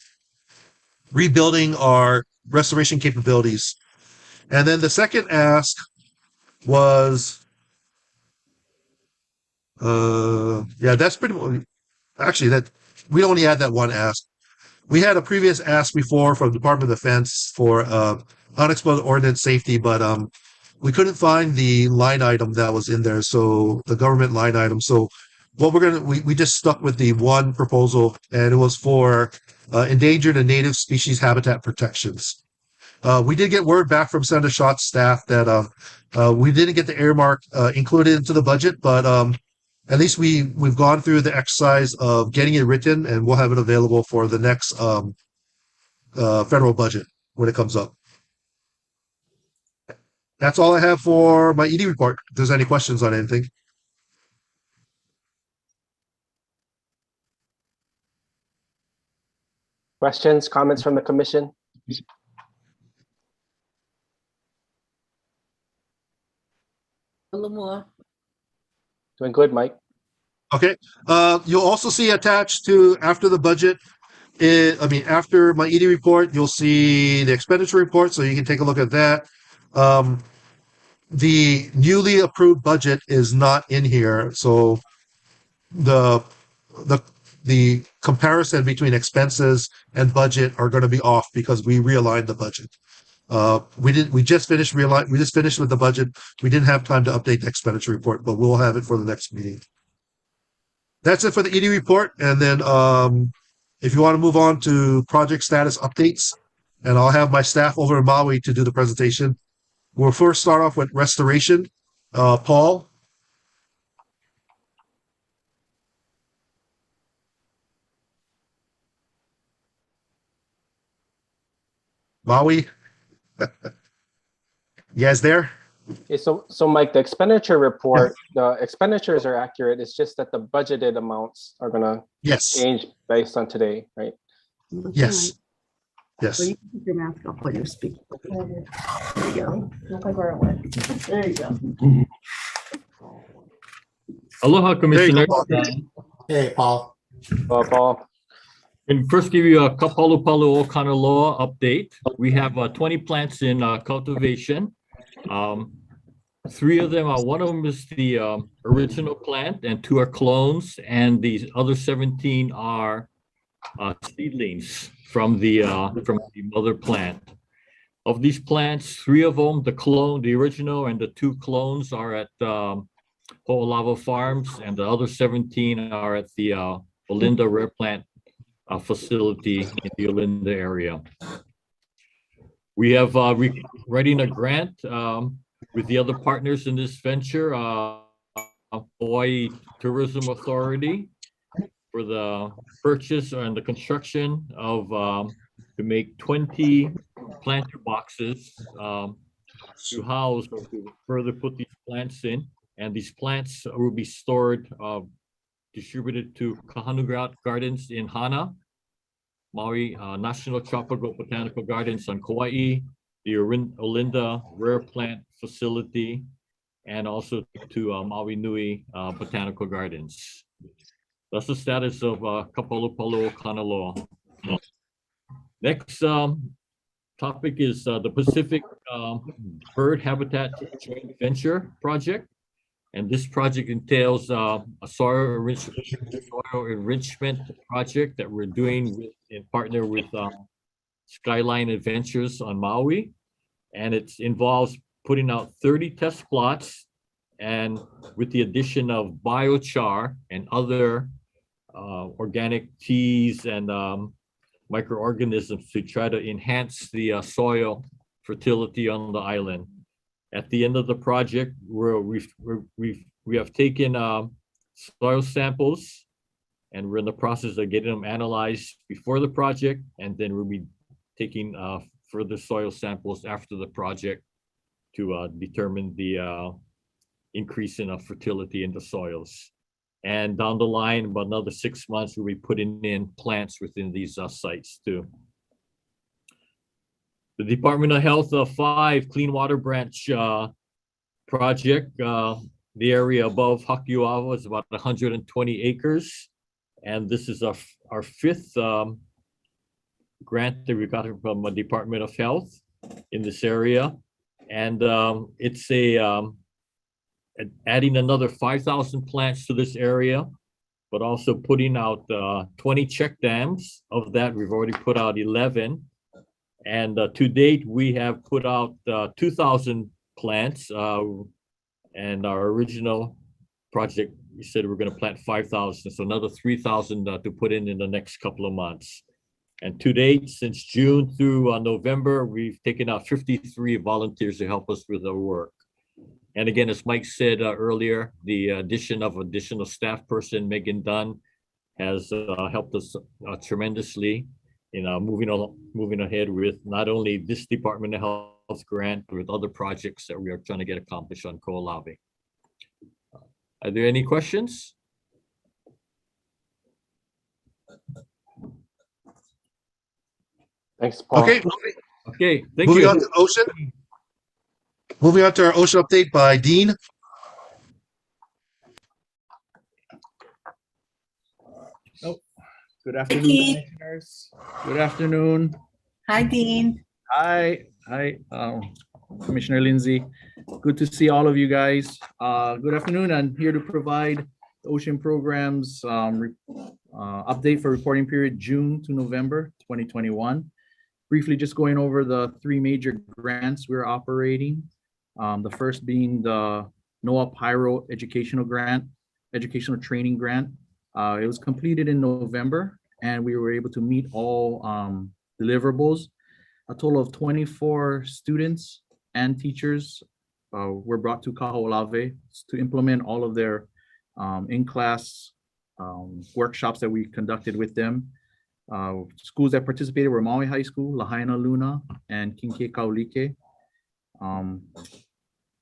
rebuilding our restoration capabilities. And then the second ask was, that's pretty much, actually, that we only had that one ask. We had a previous ask before from the Department of Defense for unexploded ordnance safety, but we couldn't find the line item that was in there, so the government line item. So what we just stuck with the one proposal, and it was for endangered and native species habitat protections. We did get word back from Senator Schott's staff that we didn't get the earmark included into the budget, but at least we've gone through the exercise of getting it written, and we'll have it available for the next federal budget when it comes up. That's all I have for my ED report. If there's any questions on anything.
Questions, comments from the commission?
A little more.
Doing good, Mike.
Okay. You'll also see attached to after the budget, after my ED report, you'll see the expenditure report, so you can take a look at that. The newly approved budget is not in here, so the comparison between expenses and budget are going to be off because we realigned the budget. We just finished with the budget. We didn't have time to update the expenditure report, but we'll have it for the next meeting. That's it for the ED report. And then if you want to move on to project status updates, and I'll have my staff over in Maui to do the presentation. We'll first start off with restoration. Paul. Maui. You guys there?
Okay, so Mike, the expenditure report, the expenditures are accurate. It's just that the budgeted amounts are gonna change based on today, right?
Yes. Yes.
Well, you can keep your mask off when you speak. There you go. There you go.
Aloha, Commissioner.
Hey, Paul.
Paul.
And first give you a Kaho'olawe Kanaloa update. We have 20 plants in cultivation. 3 of them are, one of them is the original plant and 2 are clones, and these other 17 are seedlings from the mother plant. Of these plants, 3 of them, the original and the 2 clones are at Kaho'olawe Farms, and the other 17 are at the Olinda Rare Plant facility in the Olinda area. We have writing a grant with the other partners in this venture, Hawaii Tourism Authority, for the purchase and the construction of to make 20 planter boxes to house or to further put these plants in, and these plants will be stored, distributed to Kahanu Gardens in Hana, Maui National Tropical Botanical Gardens on Kauai, the Olinda Rare Plant Facility, and also to Maui Nui Botanical Gardens. That's the status of Kaho'olawe Kanaloa. Next topic is the Pacific Bird Habitat Joint Venture Project. And this project entails a soil enrichment project that we're doing in partner with Skyline Adventures on Maui. And it involves putting out 30 test plots, and with the addition of biochar and other organic teas and microorganisms to try to enhance the soil fertility on the island. At the end of the project, we have taken soil samples, and we're in the process of getting them analyzed before the project, and then we'll be taking further soil samples after the project to determine the increase in fertility in the soils. And down the line, about another 6 months, we'll be putting in plants within these sites too. The Department of Health 5 Clean Water Branch project, the area above Hakuawa is about 120 acres. And this is our fifth grant that we got from the Department of Health in this area. And it's adding another 5,000 plants to this area, but also putting out 20 check dams. Of that, we've already put out 11. And to date, we have put out 2,000 plants. And our original project, we said we're going to plant 5,000. So another 3,000 to put in the next couple of months. And to date, since June through November, we've taken out 53 volunteers to help us with our work. And again, as Mike said earlier, the addition of additional staff person, Megan Dunn, has helped us tremendously in moving ahead with not only this Department of Health grant, but with other projects that we are trying to get accomplished on Kaho'olawe. Are there any questions?
Thanks, Paul.
Okay.
Okay, thank
Moving
you.
on to ocean. Moving on to our ocean update by Dean.
Good afternoon,
Dean.
commissioners. Good afternoon.
Hi, Dean.
Hi, Commissioner Lindsay. Good to see all of you guys. Good afternoon. I'm here to provide the ocean programs update for reporting period June to November 2021. Briefly, just going over the three major grants we're operating. The first being the NOAA Pyro Educational Training Grant. It was completed in November, and we were able to meet all deliverables. A total of 24 students and teachers were brought to Kaho'olawe to implement all of their in-class workshops that we conducted with them. Schools that participated were Maui High School, Lahaina Luna, and Kinke Kaulike.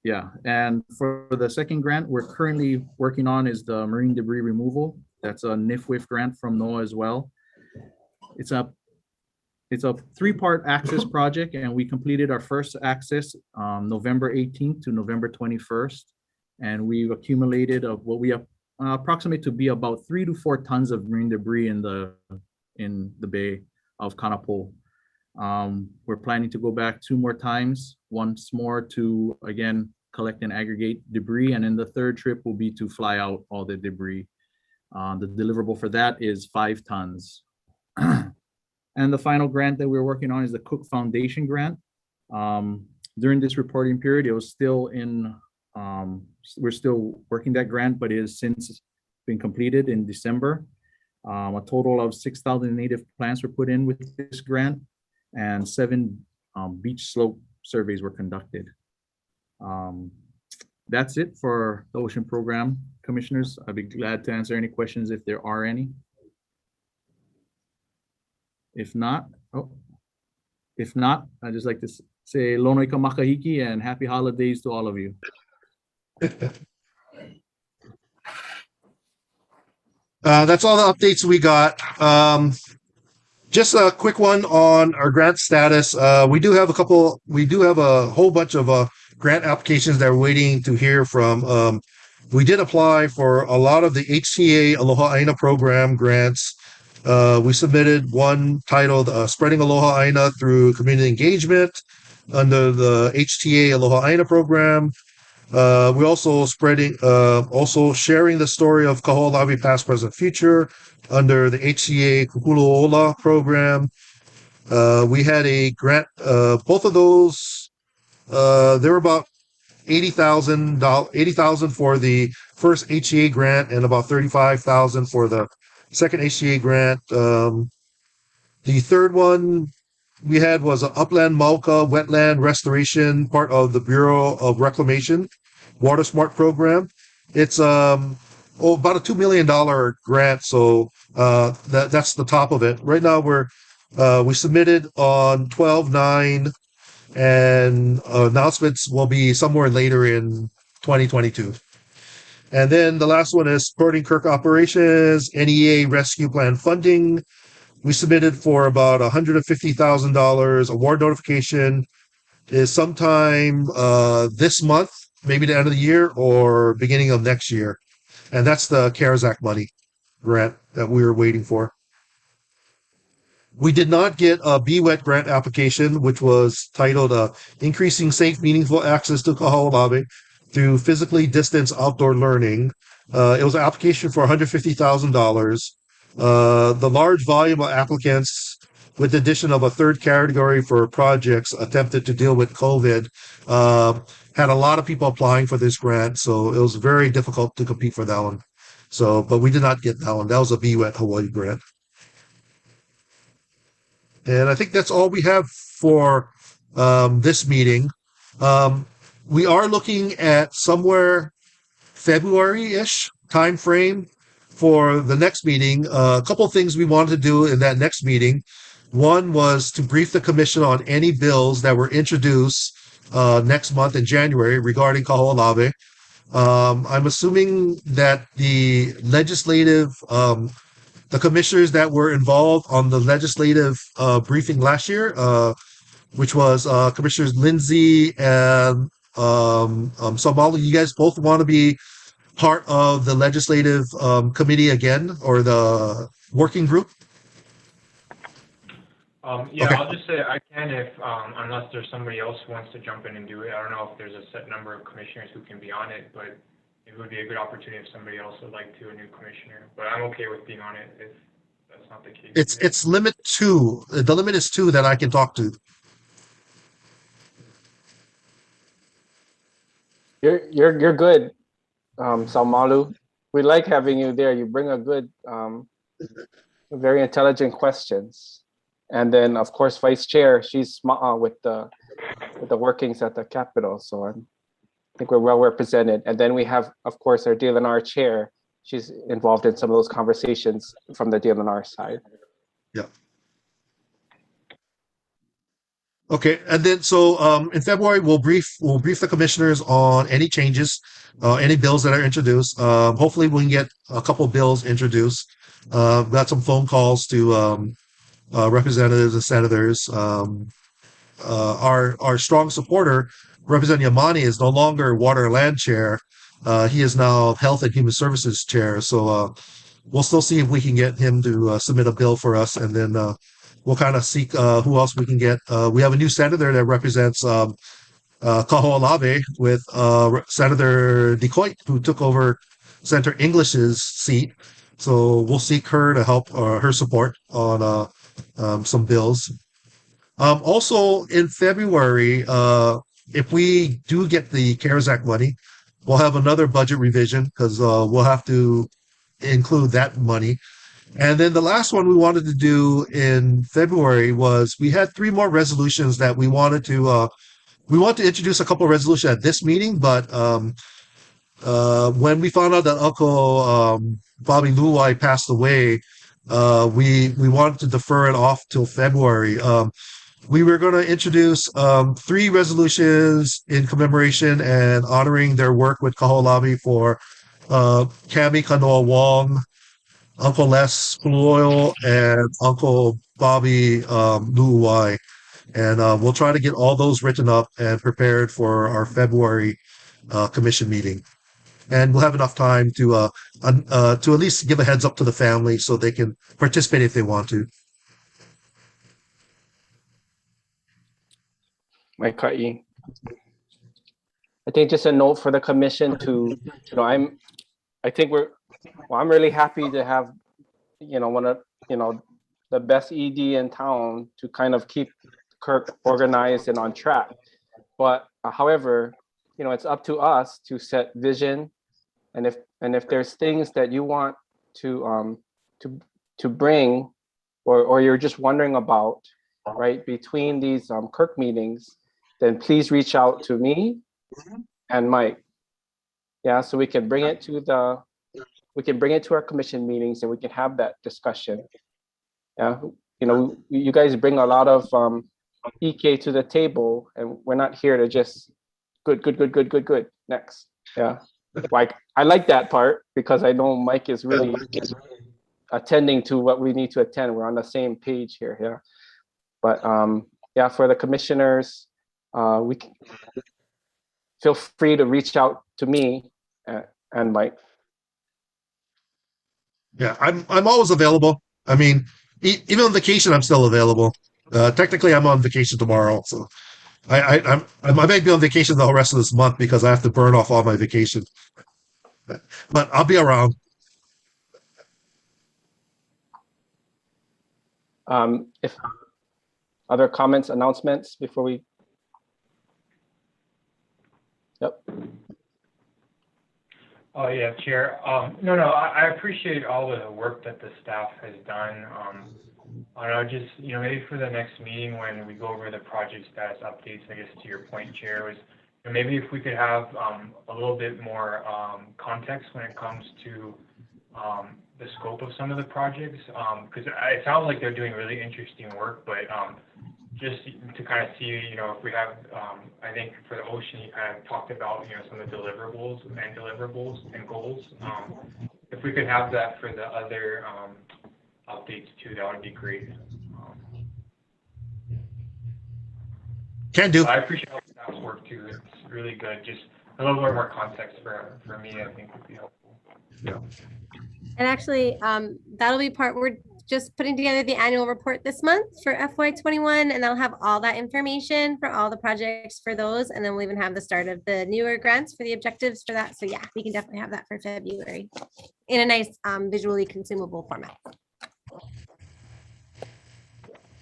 Yeah, and for the second grant we're currently working on is the marine debris removal. That's a NIFWIF grant from NOAA as well. It's a three-part access project, and we completed our first access November 18th to November 21st. And we've accumulated what we approximate to be about 3 to 4 tons of marine debris in the Bay of Kanapo. We're planning to go back 2 more times, once more to again collect and aggregate debris, and then the third trip will be to fly out all the debris. The deliverable for that is 5 tons. And the final grant that we're working on is the Cook Foundation grant. During this reporting period, it was still in, we're still working that grant, but it has since been completed in December. A total of 6,000 native plants were put in with this grant, and 7 beach slope surveys were conducted. That's it for the ocean program. Commissioners, I'd be glad to answer any questions if there are any. If not, I'd just like to say Lono ika makahiki and happy holidays to all of you.
That's all the updates we got. Just a quick one on our grant status. We do have a whole bunch of grant applications that we're waiting to hear from. We did apply for a lot of the HTA Aloha Aina program grants. We submitted one titled Spreading Aloha Aina Through Community Engagement under the HTA Aloha Aina program. We also sharing the story of Kaho'olawe Past, Present, Future under the HCA Kukulo'ola program. We had a grant, both of those, there were about $80,000 for the first HCA grant and about $35,000 for the second HCA grant. The third one we had was an Upland Mauka Wetland Restoration, part of the Bureau of Reclamation Water Smart program. It's about a $2 million grant, so that's the top of it. Right now we submitted on 12/9, and announcements will be somewhere later in 2022. And then the last one is supporting KIRC operations, NEA rescue plan funding. We submitted for about $150,000. Award notification is sometime this month, maybe the end of the year or beginning of next year. And that's the CARES Act money. grant that we were waiting for. We did not get a BWET grant application, which was titled Increasing Safe, Meaningful Access to Kaho'olawe through Physically Distanced Outdoor Learning. It was an application for $150,000. The large volume of applicants, with the addition of a third category for projects attempted to deal with COVID, had a lot of people applying for this grant, so it was very difficult to compete for that one. So, but we did not get that one. That was a BWET Hawaii grant. And I think that's all we have for this meeting. We are looking at somewhere February-ish time frame for the next meeting. A couple of things we wanted to do in that next meeting. One was to brief the commission on any bills that were introduced next month in January regarding Kaho'olawe. I'm assuming that the legislative the commissioners that were involved on the legislative briefing last year, which was Commissioners Lindsay and Somali, you guys both want to be part of the legislative committee again, or the working group?
Yeah,
Okay.
I'll just say I can if, unless there's somebody else who wants to jump in and do it. I don't know if there's a set number of commissioners who can be on it, but it would be a good opportunity if somebody else would like to, a new commissioner. But I'm okay with being on it if that's not the case.
It's limit 2. The limit is 2 that I can talk to.
You're good, Salmalu. We like having you there. You bring a good, very intelligent questions. And then, of course, Vice Chair, she's with the workings at the Capitol. So I think we're well represented. And then we have, of course, our DLNR Chair. She's involved in some of those conversations from the DLNR side.
Yeah. Okay, and then so in February we'll brief the commissioners on any changes, any bills that are introduced. Hopefully we can get a couple bills introduced. Got some phone calls to representatives and senators. Our strong supporter, Representative Yamani, is no longer Water and Land Chair. He is now Health and Human Services Chair. So we'll still see if we can get him to submit a bill for us, and then we'll kind of seek who else we can get. We have a new senator that represents Kaho'olawe with Senator DeCoit, who took over Senator English's seat. So we'll seek her to help her support on some bills. Also in February, if we do get the CARES Act money, we'll have another budget revision because we'll have to include that money. And then the last one we wanted to do in February was we had 3 more resolutions that we wanted to introduce a couple of resolutions at this meeting, but when we found out that Uncle Bobby Luai passed away, we wanted to defer it off till February. We were going to introduce 3 resolutions in commemoration and honoring their work with Kaho'olawe for Kami Kanoa Wong, Uncle Les Puluoil, and Uncle Bobby Luai. And we'll try to get all those written up and prepared for our February commission meeting. And we'll have enough time to at least give a heads up to the family so they can participate if they want to.
Mike Ka'i. I think just a note for the commission to, I'm really happy to have, one of, the best ED in town to kind of keep KIRC organized and on track. But however, it's up to us to set vision, and if there's things that you want to bring, or you're just wondering about, right, between these KIRC meetings, then please reach out to me and Mike. Yeah, so we can bring it to our commission meetings and we can have that discussion. Yeah, you guys bring a lot of EK to the table, and we're not here to just good next. Yeah, like I like that part because I know Mike is really attending to what we need to attend. We're on the same page here. Yeah, but yeah, for the commissioners, we can feel free to reach out to me and Mike.
Yeah, I'm always available. I mean, even on vacation, I'm still available. Technically, I'm on vacation tomorrow, so I might be on vacation the whole rest of this month because I have to burn off all my vacation. But I'll be around.
If other comments, announcements before we. Yep.
Oh, yeah, Chair. No, I appreciate all the work that the staff has done. I know, just, maybe for the next meeting when we go over the project status updates, I guess to your point, Chair, was maybe if we could have a little bit more context when it comes to the scope of some of the projects, because it sounds like they're doing really interesting work, but just to kind of see, if we have, I think for the ocean, you kind of talked about, some of the deliverables and goals. If we could have that for the other updates too, that would be great.
Can do.
I appreciate all the staff's work too. It's really good. Just a little bit more context for me, I think would be helpful.
Yeah.
And actually, that'll be we're just putting together the annual report this month for FY21, and that'll have all that information for all the projects for those. And then we'll even have the start of the newer grants for the objectives for that. So yeah, we can definitely have that for February in a nice visually consumable format.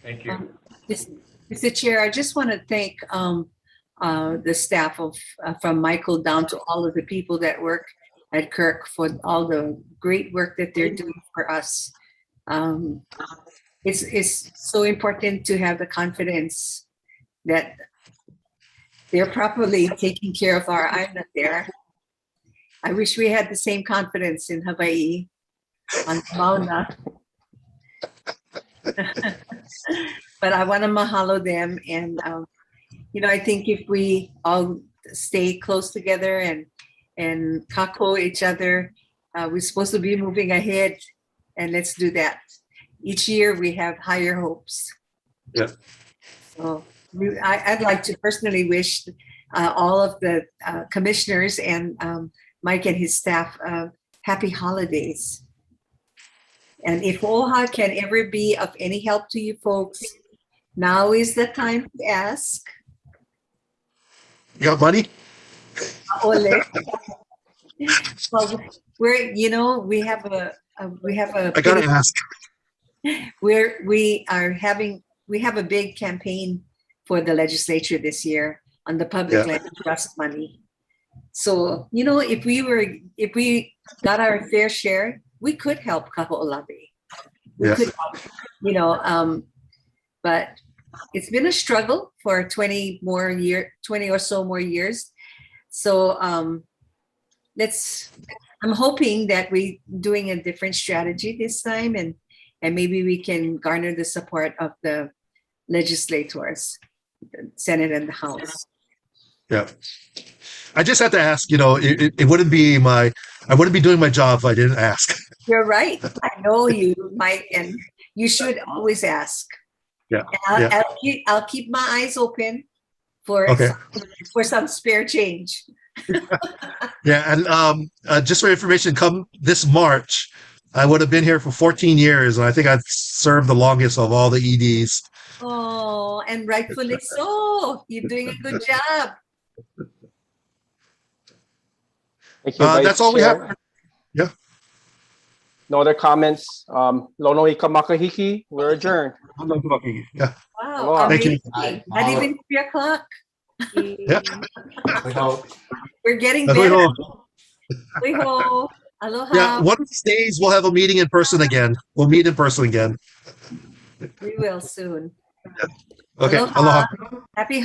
Thank you.
Mr. Chair, I just want to thank the staff from Michael down to all of the people that work at KIRC for all the great work that they're doing for us. It's so important to have the confidence that they're properly taking care of our island there. I wish we had the same confidence in Hawaii, on Mauna. But I want to mahalo them. And, I think if we all stay close together and kako each other, we're supposed to be moving ahead, and let's do that. Each year we have higher hopes.
Yeah.
So I'd like to personally wish all of the commissioners and Mike and his staff happy holidays. And if OHA can ever be of any help to you folks, now is the time to ask.
You got money?
Ole. Well, we have a
I gotta ask.
We have a big campaign for the legislature this year on the public land trust money. So, if we got our fair share, we could help Kaho'olawe. We could help, but it's been a struggle for 20 or so more years. So I'm hoping that we're doing a different strategy this time, and maybe we can garner the support of the legislators, the Senate and the House.
Yeah. I just had to ask, it wouldn't be I wouldn't be doing my job if I didn't ask.
You're right. I know you, Mike, and you should always ask.
Yeah.
And I'll keep my eyes open for some spare change.
Yeah, and just for information, come this March, I would have been here for 14 years, and I think I've served the longest of all the EDs.
Oh, and rightfully so. You're doing a good job.
Thank you, Vice
that's all
Chair.
we have. Yeah.
No other comments. Lono ika makahiki. We're adjourned.
Yeah.
Wow.
Thank you.
Not even 3 o'clock.
Yeah.
We're getting better.
Aloha.
Aloha.
Yeah, one of these days we'll have a meeting in person again. We'll meet in person again.
We will soon.
Okay.
Aloha.
Aloha.
Happy